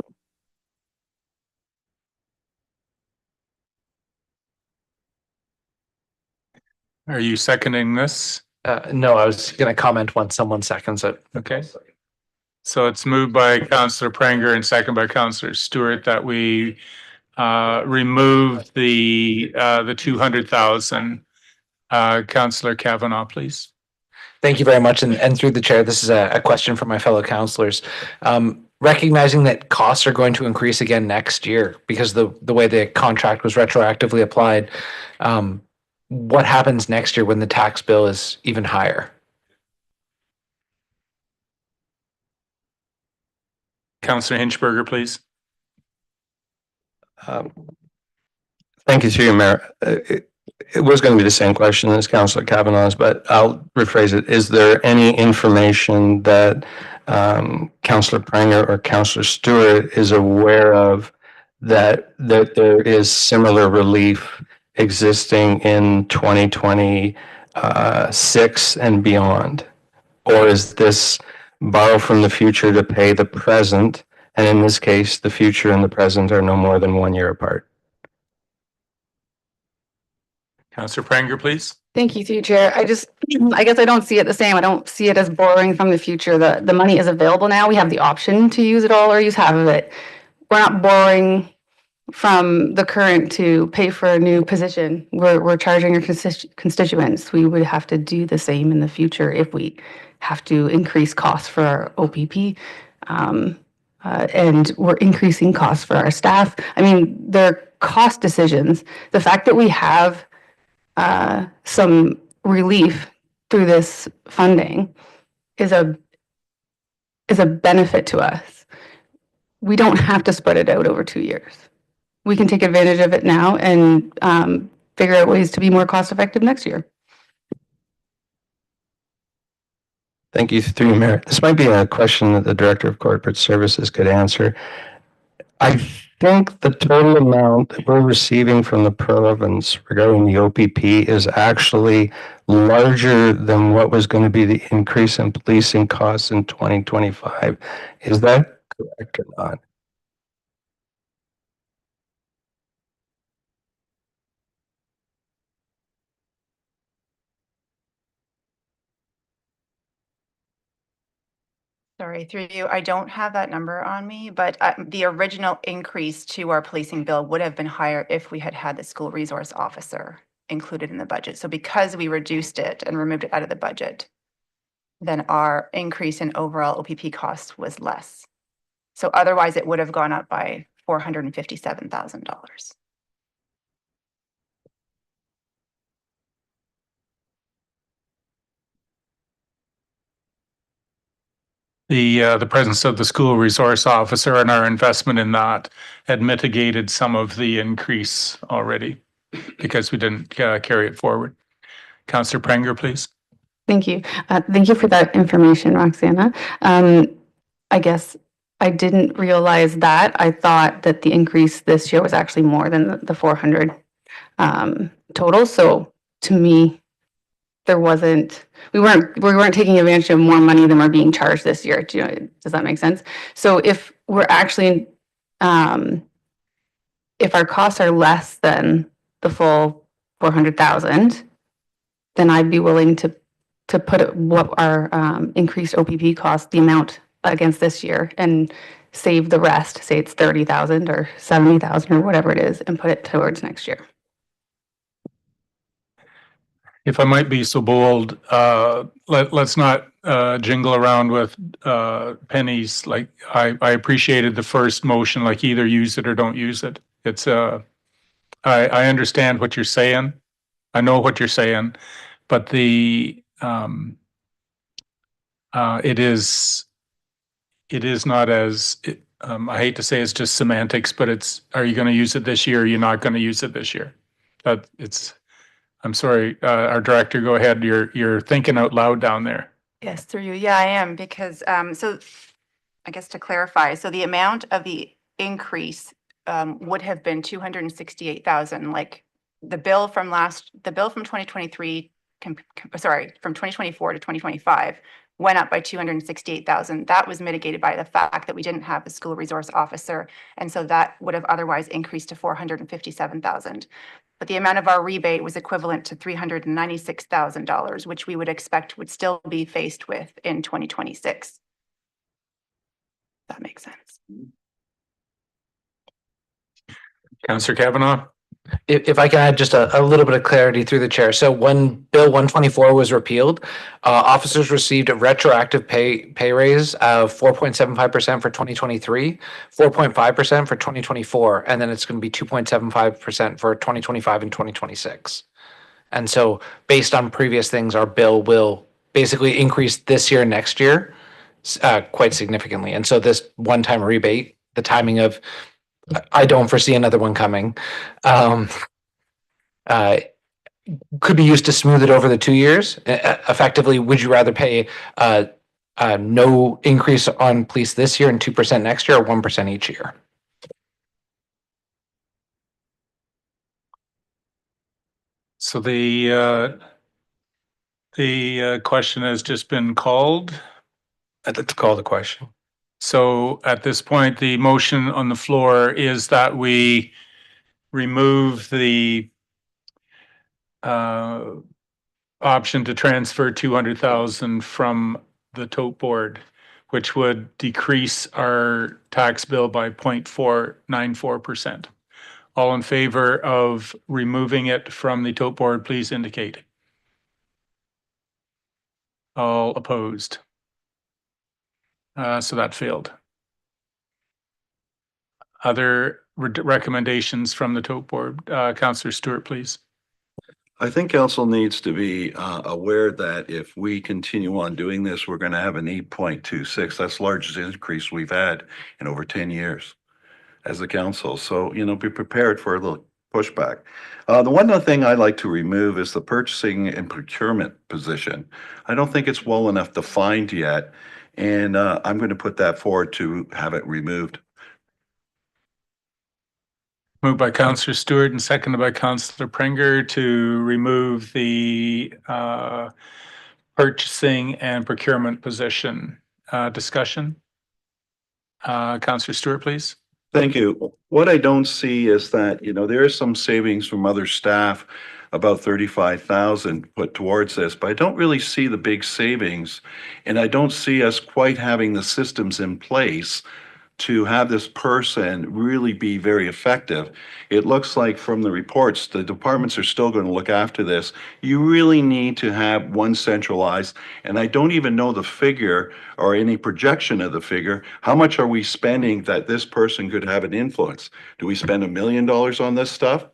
Are you seconding this? No, I was going to comment once someone seconds it. Okay. So it's moved by Councillor Prenger and second by Councillor Stewart that we remove the 200,000. Councillor Kavanaugh, please. Thank you very much. And through the chair, this is a question from my fellow councillors. Recognizing that costs are going to increase again next year because the way the contract was retroactively applied, what happens next year when the tax bill is even higher? Councillor Hinchberger, please. Thank you, through you, Mayor. It was going to be the same question as Councillor Kavanaugh's, but I'll rephrase it. Is there any information that Councillor Prenger or Councillor Stewart is aware of that there is similar relief existing in 2026 and beyond? Or is this borrow from the future to pay the present? And in this case, the future and the present are no more than 1 year apart. Councillor Prenger, please. Thank you, through you, Chair. I guess I don't see it the same. I don't see it as borrowing from the future. The money is available now. We have the option to use it all or use half of it. We're not borrowing from the current to pay for a new position. We're charging our constituents. We would have to do the same in the future if we have to increase costs for our OPP. And we're increasing costs for our staff. I mean, they're cost decisions. The fact that we have some relief through this funding is a benefit to us. We don't have to spread it out over 2 years. We can take advantage of it now and figure out ways to be more cost effective next year. Thank you, through you, Mayor. This might be a question that the Director of Corporate Services could answer. I think the total amount that we're receiving from the province regarding the OPP is actually larger than what was going to be the increase in policing costs in 2025. Is that correct or not? Sorry, through you, I don't have that number on me, but the original increase to our policing bill would have been higher if we had had the school resource officer included in the budget. So because we reduced it and removed it out of the budget, then our increase in overall OPP costs was less. So otherwise it would have gone up by $457,000. The presence of the school resource officer and our investment in that had mitigated some of the increase already because we didn't carry it forward. Councillor Prenger, please. Thank you. Thank you for that information, Roxana. I guess I didn't realize that. I thought that the increase this year was actually more than the 400 total. So to me, we weren't taking advantage of more money than we're being charged this year. Does that make sense? So if we're actually, if our costs are less than the full 400,000, then I'd be willing to put what our increased OPP cost, the amount against this year, and save the rest, say it's 30,000 or 70,000 or whatever it is, and put it towards next year. If I might be so bold, let's not jingle around with pennies. Like I appreciated the first motion, like either use it or don't use it. It's I understand what you're saying. I know what you're saying, but it is not as I hate to say it's just semantics, but it's, are you going to use it this year? Or you're not going to use it this year. I'm sorry, our director, go ahead. You're thinking out loud down there. Yes, through you. Yeah, I am, because, so I guess to clarify, so the amount of the increase would have been 268,000, like the bill from 2023, from 2024 to 2025 went up by 268,000. That was mitigated by the fact that we didn't have the school resource officer. And so that would have otherwise increased to 457,000. But the amount of our rebate was equivalent to $396,000, which we would expect would still be faced with in 2026. That makes sense. Councillor Kavanaugh? If I can add just a little bit of clarity through the chair. So when Bill 124 was repealed, officers received a retroactive pay raise of 4.75% for 2023, 4.5% for 2024, and then it's going to be 2.75% for 2025 and 2026. And so based on previous things, our bill will basically increase this year, next year, quite significantly. And so this one-time rebate, the timing of, I don't foresee another one coming, could be used to smooth it over the 2 years. Effectively, would you rather pay no increase on police this year and 2% next year, or 1% each year? So the question has just been called. I'd like to call the question. So at this point, the motion on the floor is that we remove the option to transfer 200,000 from the tote board, which would decrease our tax bill by 0.494%. All in favor of removing it from the tote board, please indicate. All opposed. So that failed. Other recommendations from the tote board? Councillor Stewart, please. I think council needs to be aware that if we continue on doing this, we're going to have an 8.26. That's the largest increase we've had in over 10 years as a council. So, you know, be prepared for a little pushback. The one other thing I'd like to remove is the purchasing and procurement position. I don't think it's well enough defined yet. And I'm going to put that forward to have it removed. Moved by Councillor Stewart and seconded by Councillor Prenger to remove the purchasing and procurement position. Discussion? Councillor Stewart, please. Thank you. What I don't see is that, you know, there is some savings from other staff, about 35,000 put towards this, but I don't really see the big savings. And I don't see us quite having the systems in place to have this person really be very effective. It looks like from the reports, the departments are still going to look after this. You really need to have one centralized, and I don't even know the figure or any projection of the figure. How much are we spending that this person could have an influence? Do we spend $1 million on this stuff?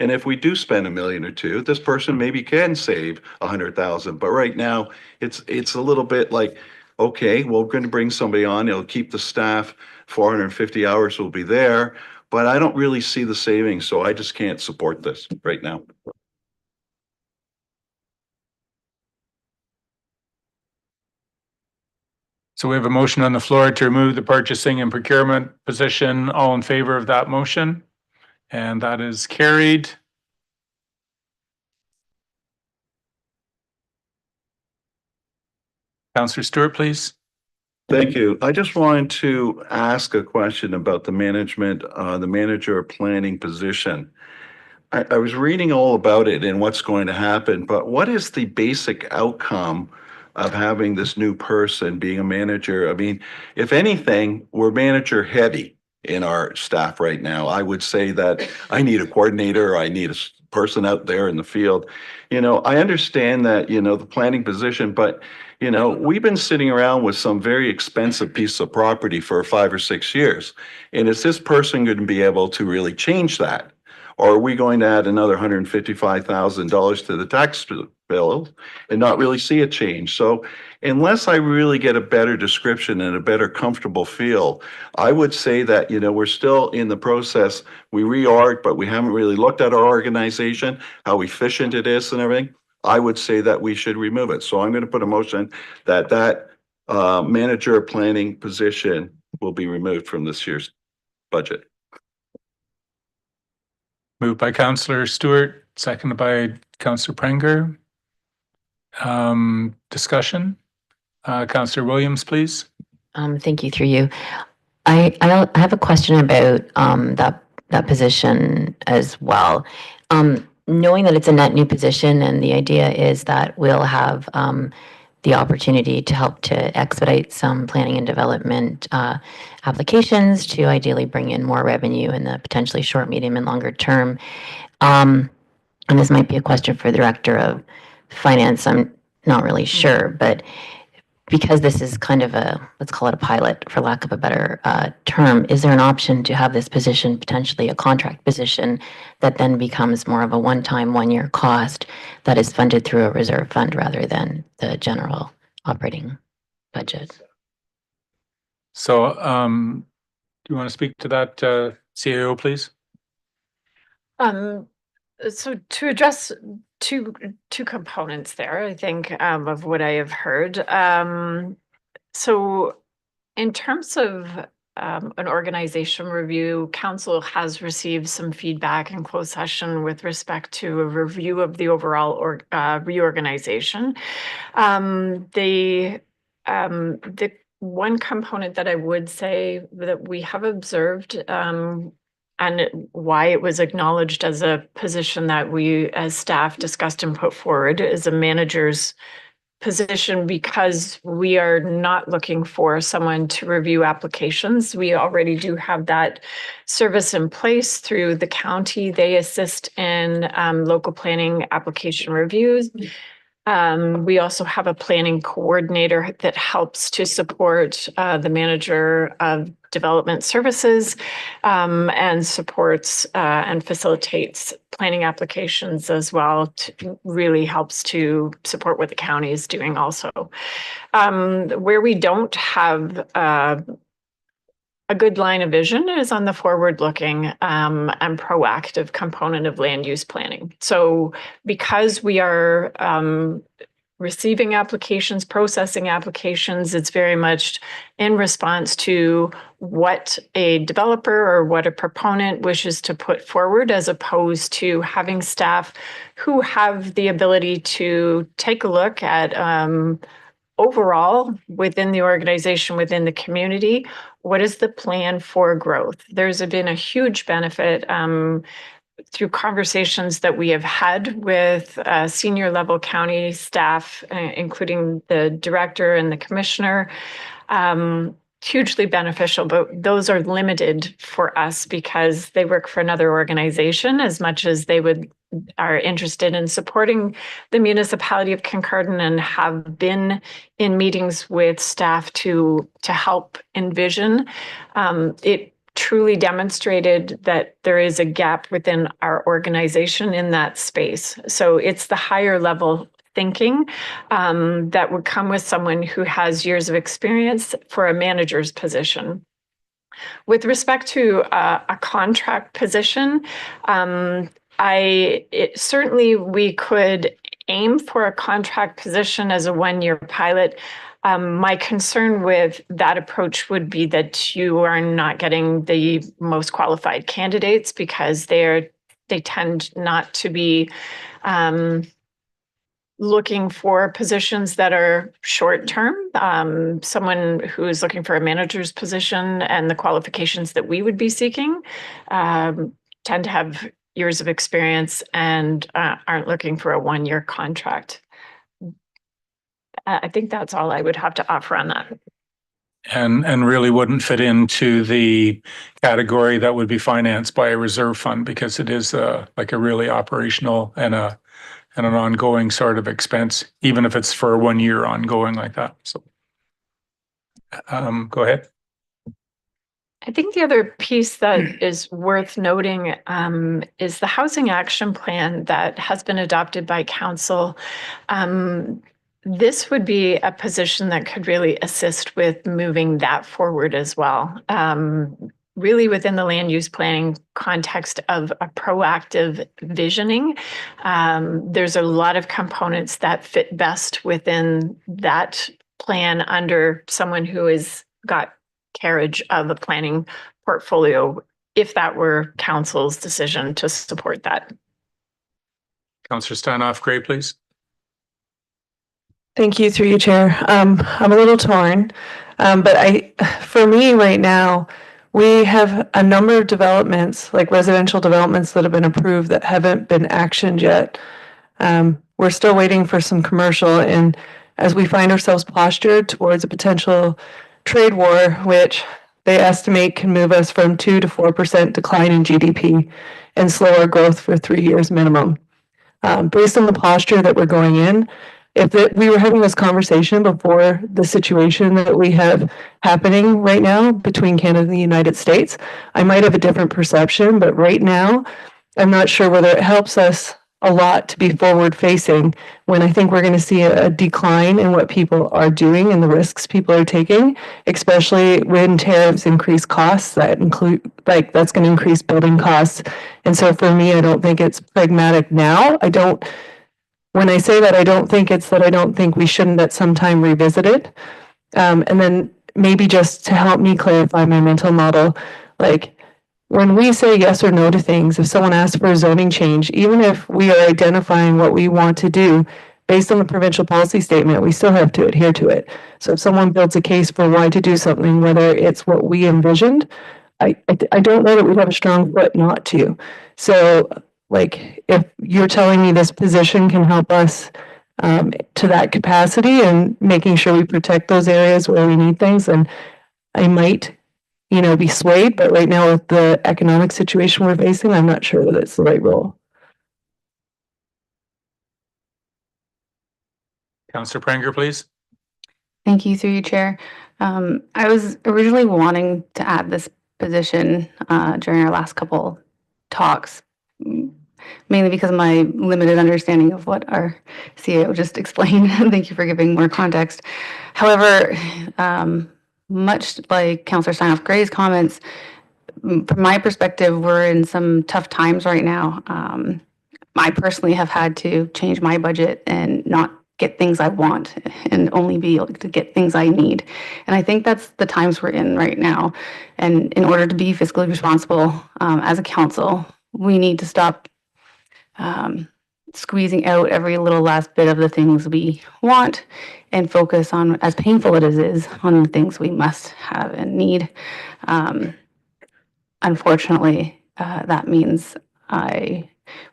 And if we do spend $1 million or $2 million, this person maybe can save 100,000. But right now, it's a little bit like, okay, well, we're going to bring somebody on. It'll keep the staff. 450 hours will be there, but I don't really see the savings, so I just can't support this right now. So we have a motion on the floor to remove the purchasing and procurement position. All in favor of that motion? And that is carried. Councillor Stewart, please. Thank you. I just wanted to ask a question about the management, the manager planning position. I was reading all about it and what's going to happen, but what is the basic outcome of having this new person being a manager? I mean, if anything, we're manager heavy in our staff right now. I would say that I need a coordinator, I need person out there in the field. You know, I understand that, you know, the planning position, but, you know, we've been sitting around with some very expensive piece of property for 5 or 6 years. And is this person going to be able to really change that? Or are we going to add another $155,000 to the tax bill and not really see a change? So unless I really get a better description and a better comfortable feel, I would say that, you know, we're still in the process. We reorg, but we haven't really looked at our organization, how efficient it is and everything. I would say that we should remove it. So I'm going to put a motion that manager of planning position will be removed from this year's budget. Moved by Councillor Stewart, seconded by Councillor Prenger. Discussion? Councillor Williams, please. Thank you, through you. I have a question about that position as well. Knowing that it's a net new position, and the idea is that we'll have the opportunity to help to expedite some planning and development applications to ideally bring in more revenue in the potentially short, medium, and longer term. And this might be a question for the Director of Finance. I'm not really sure, but because this is kind of let's call it a pilot for lack of a better term, is there an option to have this position potentially a contract position that then becomes more of a one-time, one-year cost that is funded through a reserve fund rather than the general operating budget? So, do you want to speak to that, CAO, please? So to address two components there, I think, of what I have heard. So in terms of an organization review, council has received some feedback in closed session with respect to a review of the overall reorganization. The one component that I would say that we have observed, and why it was acknowledged as a position that we as staff discussed and put forward is a manager's position, because we are not looking for someone to review applications. We already do have that service in place through the county. They assist in local planning application reviews. We also have a planning coordinator that helps to support the manager of development services and supports and facilitates planning applications as well. Really helps to support what the county is doing also. Where we don't have a good line of vision is on the forward-looking and proactive component of land use planning. So because we are receiving applications, processing applications, it's very much in response to what a developer or what a proponent wishes to put forward, as opposed to having staff who have the ability to take a look at overall within the organization, within the community, what is the plan for growth? There's been a huge benefit through conversations that we have had with senior level county staff, including the director and the commissioner. Hugely beneficial, but those are limited for us because they work for another organization. As much as they are interested in supporting the municipality of Kincardine and have been in meetings with staff to help envision, it truly demonstrated that there is a gap within our organization in that space. So it's the higher level thinking that would come with someone who has years of experience for a manager's position. With respect to a contract position, certainly we could aim for a contract position as a one-year pilot. My concern with that approach would be that you are not getting the most qualified candidates because they tend not to be looking for positions that are short-term. Someone who is looking for a manager's position and the qualifications that we would be seeking tend to have years of experience and aren't looking for a one-year contract. I think that's all I would have to offer on that. and really wouldn't fit into the category that would be financed by a reserve fund because it is like a really operational and an ongoing sort of expense, even if it's for 1 year ongoing like that. So, go ahead. I think the other piece that is worth noting is the housing action plan that has been adopted by council. This would be a position that could really assist with moving that forward as well. Really within the land use planning context of a proactive visioning. There's a lot of components that fit best within that plan under someone who has got carriage of the planning portfolio, if that were council's decision to support that. Councillor Stanoff Gray, please. Thank you, through you, Chair. I'm a little torn, but for me right now, we have a number of developments, like residential developments that have been approved that haven't been actioned yet. We're still waiting for some commercial, and as we find ourselves postured towards a potential trade war, which they estimate can move us from 2 to 4% decline in GDP and slow our growth for 3 years minimum. Based on the posture that we're going in, we were having this conversation before the situation that we have happening right now between Canada and the United States, I might have a different perception, but right now, I'm not sure whether it helps us a lot to be forward facing when I think we're going to see a decline in what people are doing and the risks people are taking, especially when tariffs increase costs that include, like, that's going to increase building costs. And so for me, I don't think it's pragmatic now. When I say that, I don't think it's that I don't think we shouldn't at some time revisit it. And then maybe just to help me clarify my mental model, like, when we say yes or no to things, if someone asks for a zoning change, even if we are identifying what we want to do based on the provincial policy statement, we still have to adhere to it. So if someone builds a case for why to do something, whether it's what we envisioned, I don't know that we'd have a strong foot not to. So, like, if you're telling me this position can help us to that capacity and making sure we protect those areas where we need things, then I might be swayed, but right now with the economic situation we're facing, I'm not sure that it's the right role. Councillor Prenger, please. Thank you, through you, Chair. I was originally wanting to add this position during our last couple talks, mainly because of my limited understanding of what our CEO just explained. Thank you for giving more context. However, much like Councillor Stanoff Gray's comments, from my perspective, we're in some tough times right now. I personally have had to change my budget and not get things I want and only be able to get things I need. And I think that's the times we're in right now. And in order to be fiscally responsible as a council, we need to stop squeezing out every little last bit of the things we want and focus on, as painful as it is, on the things we must have and need. Unfortunately, that means I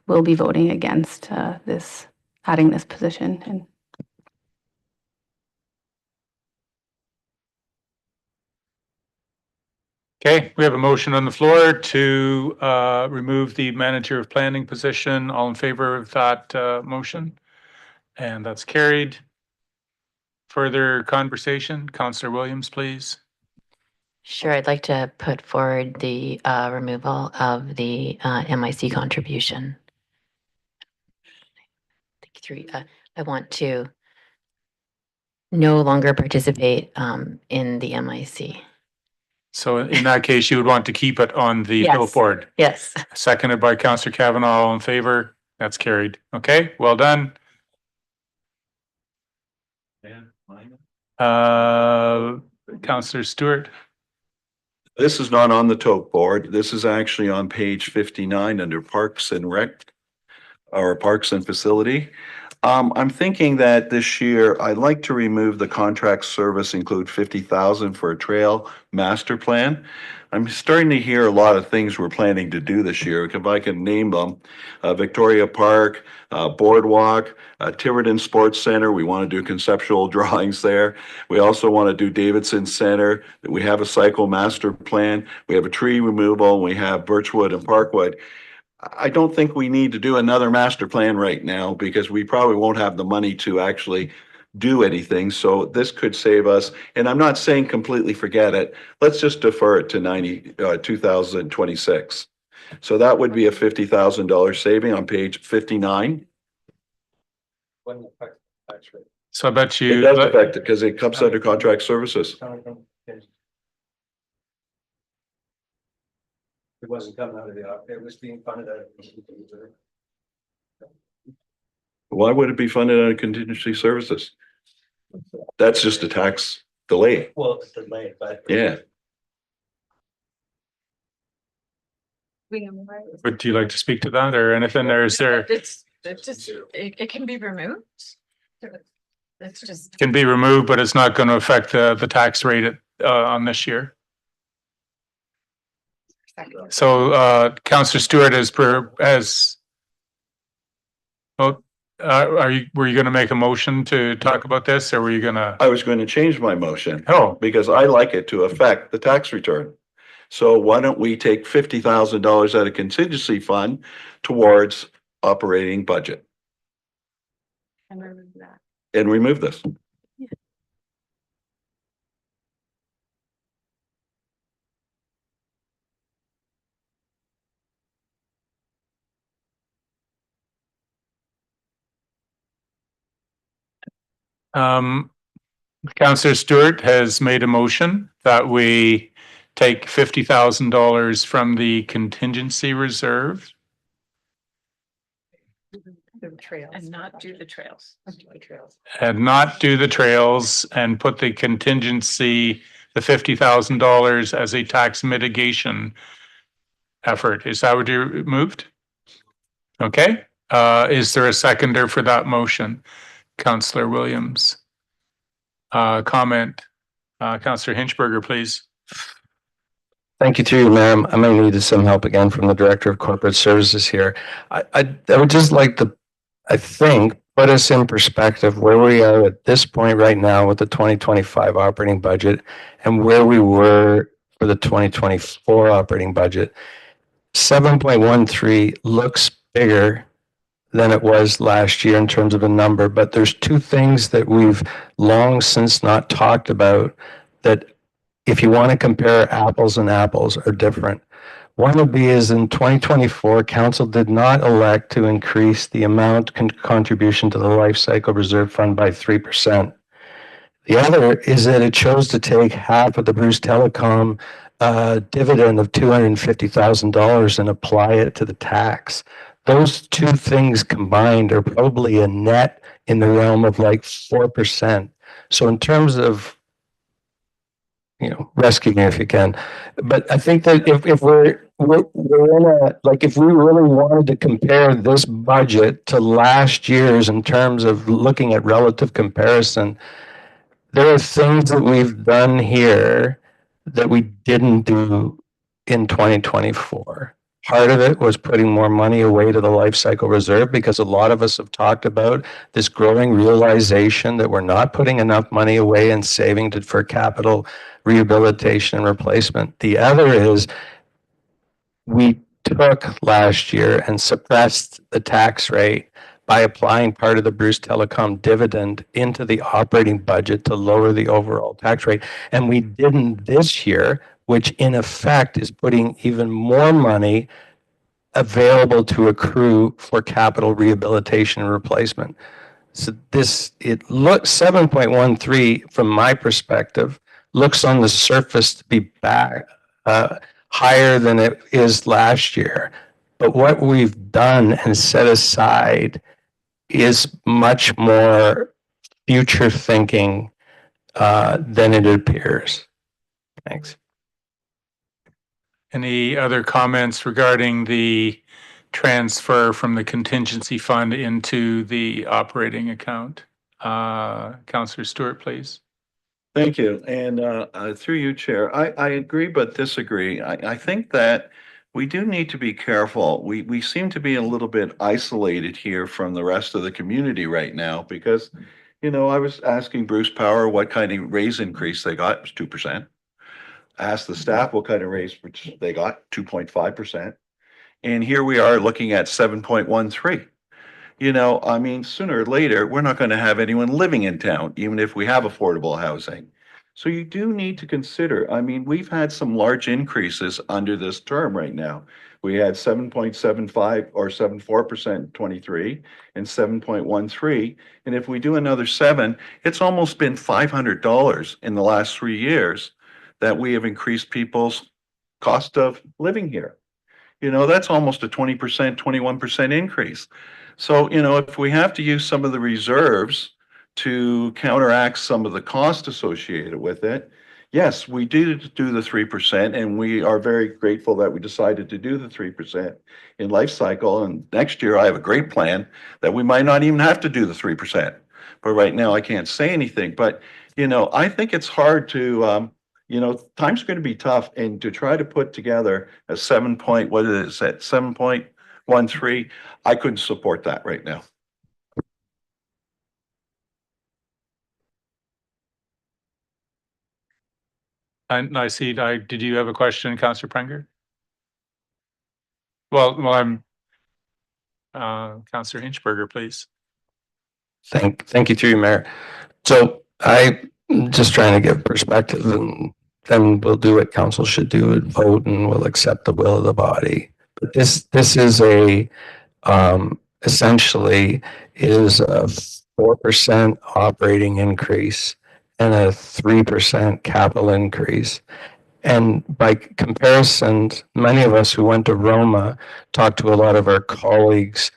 will be voting against adding this position. And Okay, we have a motion on the floor to remove the manager of planning position. All in favor of that motion? And that's carried. Further conversation? Councillor Williams, please. Sure, I'd like to put forward the removal of the MIC contribution. I want to no longer participate in the MIC. So in that case, you would want to keep it on the Yes. billboard. Yes. Seconded by Councillor Kavanaugh. All in favor? That's carried. Okay, well done. Councillor Stewart. This is not on the tote board. This is actually on page 59 under Parks and Rec, or Parks and Facility. I'm thinking that this year, I'd like to remove the contract service, include 50,000 for a trail master plan. I'm starting to hear a lot of things we're planning to do this year, if I can name them. Victoria Park, Boardwalk, Tiverton Sports Center, we want to do conceptual drawings there. We also want to do Davidson Center, we have a cycle master plan, we have a tree removal, we have Birchwood and Parkwood. I don't think we need to do another master plan right now because we probably won't have the money to actually do anything. So this could save us, and I'm not saying completely forget it. Let's just defer it to 2026. So that would be a $50,000 saving on page 59. So I bet It you, does affect it because it comes under contract services. It wasn't coming out of the, it was being funded out of. Why would it be funded under contingency services? That's just a tax delay. Well, it's delayed, but. Yeah. would you like to speak to that or anything, or is there, It can be removed. It's just. can be removed, but it's not going to affect the tax rate on this year? So, Councillor Stewart were you going to make a motion to talk about this, or were you going to? I was going to change my motion. Oh, Because I like it to affect the tax return. So why don't we take $50,000 out of contingency fund towards operating budget And remove that. and remove this? Councillor Stewart has made a motion that we take $50,000 from the contingency reserve And not do the trails. and not do the trails and put the contingency, the $50,000 as a tax mitigation effort. Is that what you moved? Okay, is there a seconder for that motion? Councillor Williams. Comment, Councillor Hinchberger, please. Thank you through you, ma'am. I may need some help again from the Director of Corporate Services here. I would just like to, I think, put us in perspective where we are at this point right now with the 2025 operating budget and where we were for the 2024 operating budget. 7.13 looks bigger than it was last year in terms of a number, but there's two things that we've long since not talked about that, if you want to compare apples and apples, are different. One would be is in 2024, council did not elect to increase the amount contribution to the life cycle reserve fund by 3%. The other is that it chose to take half of the Bruce Telecom dividend of $250,000 and apply it to the tax. Those two things combined are probably a net in the realm of like 4%. So in terms of, you know, rescue me if you can. But I think that if we're in a, like, if we really wanted to compare this budget to last year's in terms of looking at relative comparison, there are things that we've done here that we didn't do in 2024. Part of it was putting more money away to the life cycle reserve because a lot of us have talked about this growing realization that we're not putting enough money away and saving for capital rehabilitation and replacement. The other is we took last year and suppressed the tax rate by applying part of the Bruce Telecom dividend into the operating budget to lower the overall tax rate. And we didn't this year, which in effect is putting even more money available to accrue for capital rehabilitation and replacement. So this, it looks 7.13 from my perspective, looks on the surface to be back higher than it is last year. But what we've done and set aside is much more future thinking than it appears. Thanks. Any other comments regarding the transfer from the contingency fund into the operating account. Councillor Stewart, please. Thank you. And through you, Chair, I agree but disagree. I think that we do need to be careful. We seem to be a little bit isolated here from the rest of the community right now because, you know, I was asking Bruce Power what kind of raise increase they got. It was 2%. Asked the staff what kind of raise they got, 2.5%. And here we are looking at 7.13. You know, I mean, sooner or later, we're not going to have anyone living in town, even if we have affordable housing. So you do need to consider, I mean, we've had some large increases under this term right now. We had 7.75 or 7.4% in 23 and 7.13. And if we do another 7, it's almost been $500 in the last 3 years that we have increased people's cost of living here. You know, that's almost a 20%, 21% increase. So, you know, if we have to use some of the reserves to counteract some of the cost associated with it, yes, we did do the 3%, and we are very grateful that we decided to do the 3% in life cycle. And next year, I have a great plan that we might not even have to do the 3%. But right now, I can't say anything. But, you know, I think it's hard to, you know, time's going to be tough, and to try to put together a 7.13, I couldn't support that right now. I see. Did you have a question, Councillor Prenger? Well, I'm Councillor Hinchberger, please. Thank you through you, Mayor. So I'm just trying to give perspective, and then we'll do what council should do and vote, and we'll accept the will of the body. But this is a essentially is a 4% operating increase and a 3% capital increase. And by comparison, many of us who went to Roma talked to a lot of our colleagues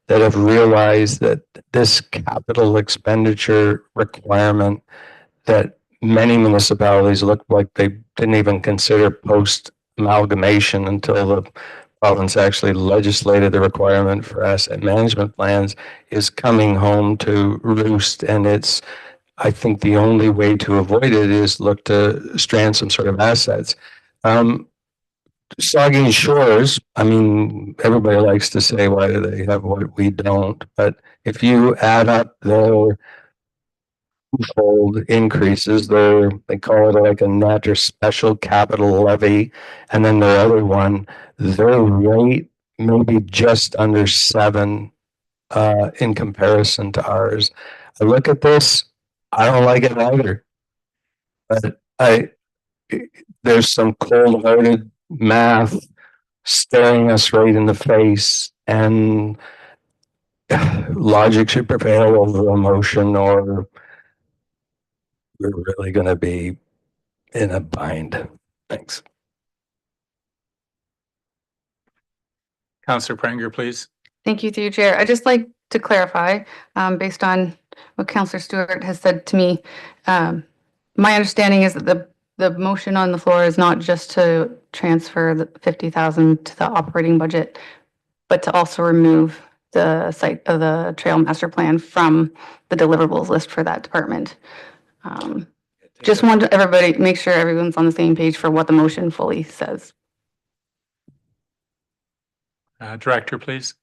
that have realized that this capital expenditure requirement that many municipalities looked like they didn't even consider post amalgamation until the province actually legislated the requirement for asset management plans is coming home to roost. And it's, I think the only way to avoid it is look to strand some sort of assets. Saugeen Shores, I mean, everybody likes to say, why do they have what we don't? But if you add up their twofold increases, they call it like a net or special capital levy, and then their other one, their rate maybe just under 7 in comparison to ours. I look at this, I don't like it either. But there's some cold-hearted math staring us right in the face, and logic should prevail over emotion, or we're really going to be in a bind. Thanks. Councillor Prenger, please. Thank you, through you, Chair. I'd just like to clarify, based on what Councillor Stewart has said to me, my understanding is that the motion on the floor is not just to transfer the 50,000 to the operating budget, but to also remove the site of the trail master plan from the deliverables list for that department. Just want everybody, make sure everyone's on the same page for what the motion fully says. Director, please.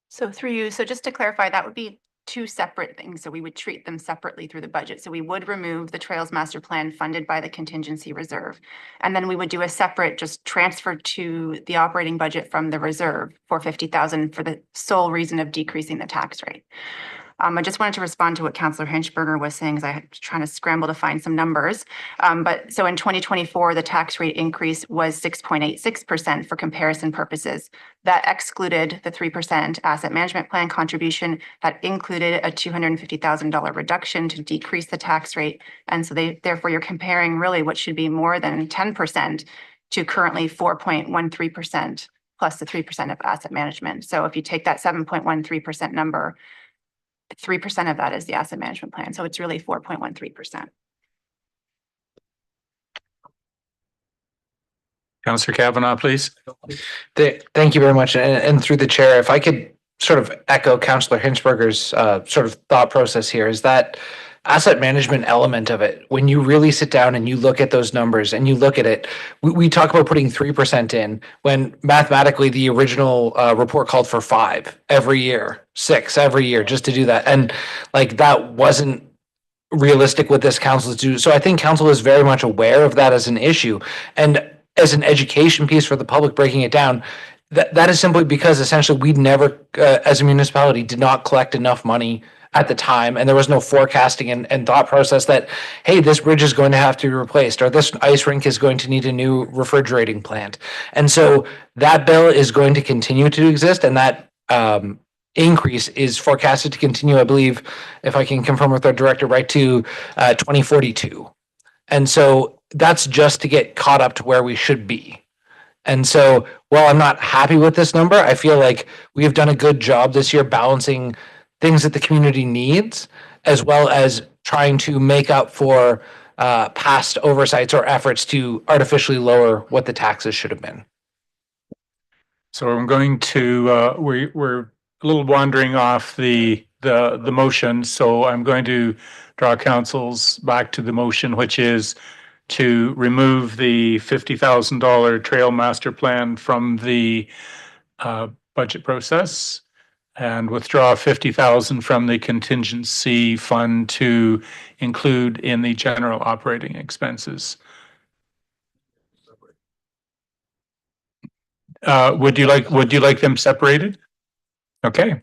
So through you, so just to clarify, that would be 2 separate things. So we would treat them separately through the budget. So we would remove the Trails Master Plan funded by the contingency reserve. And then we would do a separate just transfer to the operating budget from the reserve for 50,000 for the sole reason of decreasing the tax rate. I just wanted to respond to what Councillor Hinchberger was saying, because I was trying to scramble to find some numbers. But so in 2024, the tax rate increase was 6.86% for comparison purposes. That excluded the 3% asset management plan contribution. That included a $250,000 reduction to decrease the tax rate. And so therefore you're comparing really what should be more than 10% to currently 4.13% plus the 3% of asset management. So if you take that 7.13% number, 3% of that is the asset management plan. So it's really 4.13%. Councillor Kavanaugh, please. Thank you very much. And through the chair, if I could sort of echo Councillor Hinsberger's sort of thought process here, is that asset management element of it. When you really sit down and you look at those numbers and you look at it, we talk about putting 3% in when mathematically the original report called for 5 every year, 6 every year just to do that. And like that wasn't realistic with this council to do. So I think council is very much aware of that as an issue. And as an education piece for the public, breaking it down, that is simply because essentially we'd never, as a municipality, did not collect enough money at the time, and there was no forecasting and thought process that, hey, this bridge is going to have to be replaced, or this ice rink is going to need a new refrigerating plant. And so that bill is going to continue to exist, and that increase is forecasted to continue, I believe, if I can confirm with our director, right to 2042. And so that's just to get caught up to where we should be. And so while I'm not happy with this number, I feel like we have done a good job this year balancing things that the community needs, as well as trying to make up for past oversights or efforts to artificially lower what the taxes should have been. So I'm going to, we're a little wandering off the motion, so I'm going to draw councils back to the motion, which is to remove the $50,000 trail master plan from the budget process and withdraw 50,000 from the contingency fund to include in the general operating expenses. Would you like them separated? Okay.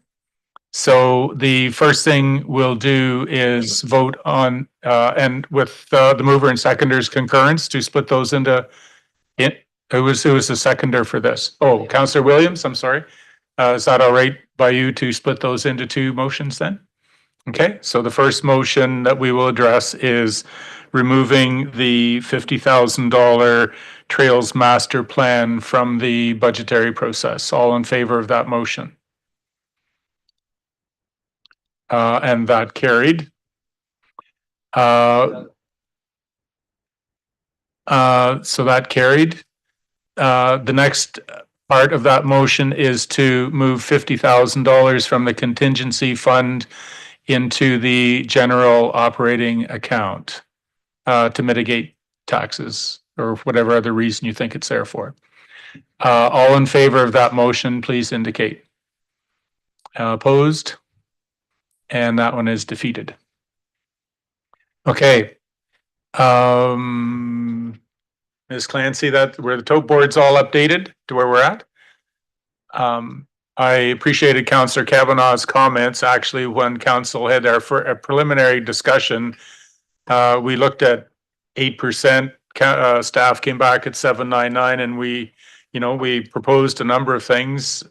So the first thing we'll do is vote on, and with the mover and seconder's concurrence to split those into, it was a seconder for this. Oh, Councillor Williams, I'm sorry. Is that all right by you to split those into 2 motions then? Okay, so the first motion that we will address is removing the $50,000 Trails Master Plan from the budgetary process. All in favor of that motion? And that carried. So that carried. The next part of that motion is to move $50,000 from the contingency fund into the general operating account to mitigate taxes or whatever other reason you think it's there for. All in favor of that motion, please indicate. Opposed? And that one is defeated. Okay. Ms. Clancy, that where the tote board's all updated to where we're at. I appreciated Councillor Kavanaugh's comments. Actually, when council had our preliminary discussion, we looked at 8%. Staff came back at 799, and we proposed a number of things.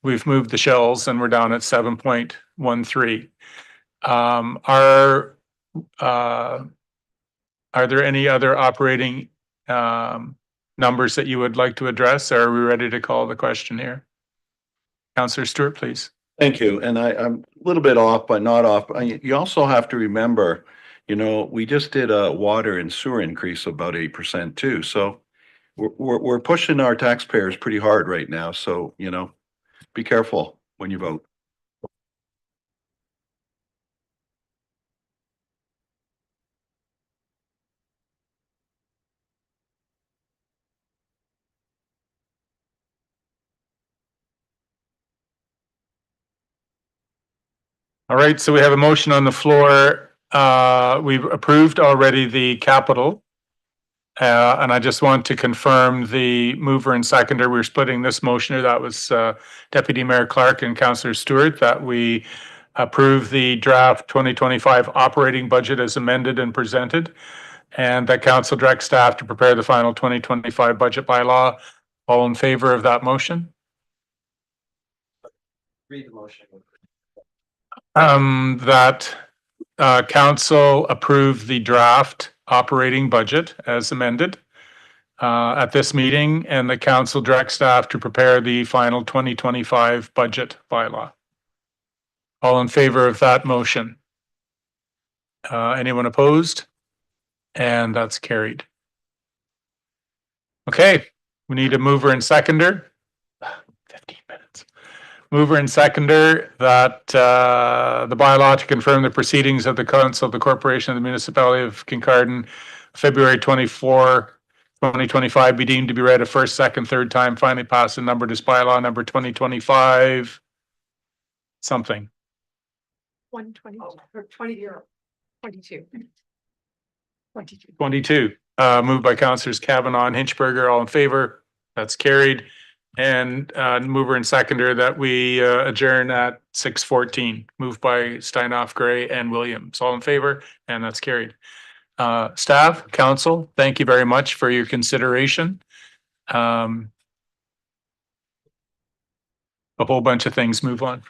We've moved the shells, and we're down at 7.13. Are there any other operating numbers that you would like to address? Or are we ready to call the question here? Councillor Stewart, please. Thank you. And I'm a little bit off, but not off. You also have to remember, we just did a water and sewer increase of about 8% too. So we're pushing our taxpayers pretty hard right now. So, be careful when you vote. All right, so we have a motion on the floor. We've approved already the capital. And I just want to confirm the mover and seconder. We're splitting this motion. That was Deputy Mayor Clark and Councillor Stewart, that we approve the draft 2025 operating budget as amended and presented, and that council direct staff to prepare the final 2025 budget bylaw. All in favor of that motion? Read the motion. That council approve the draft operating budget as amended at this meeting, and the council direct staff to prepare the final 2025 budget bylaw. All in favor of that motion? Anyone opposed? And that's carried. Okay, we need a mover and seconder. 15 minutes. Mover and seconder that the bylaw to confirm the proceedings of the Council of the Corporation of the Municipality of Kincardine, February 24, 2025 be deemed to be read a first, second, third time, finally passed and numbered as bylaw number 2025 something. 120 or 22. 22. Moved by Councilors Kavanaugh and Hinchberger. All in favor? That's carried. And mover and seconder that we adjourn at 6:14. Moved by Steinhoff, Gray, and Williams. All in favor? And that's carried. Staff, council, thank you very much for your consideration. A whole bunch of things move on.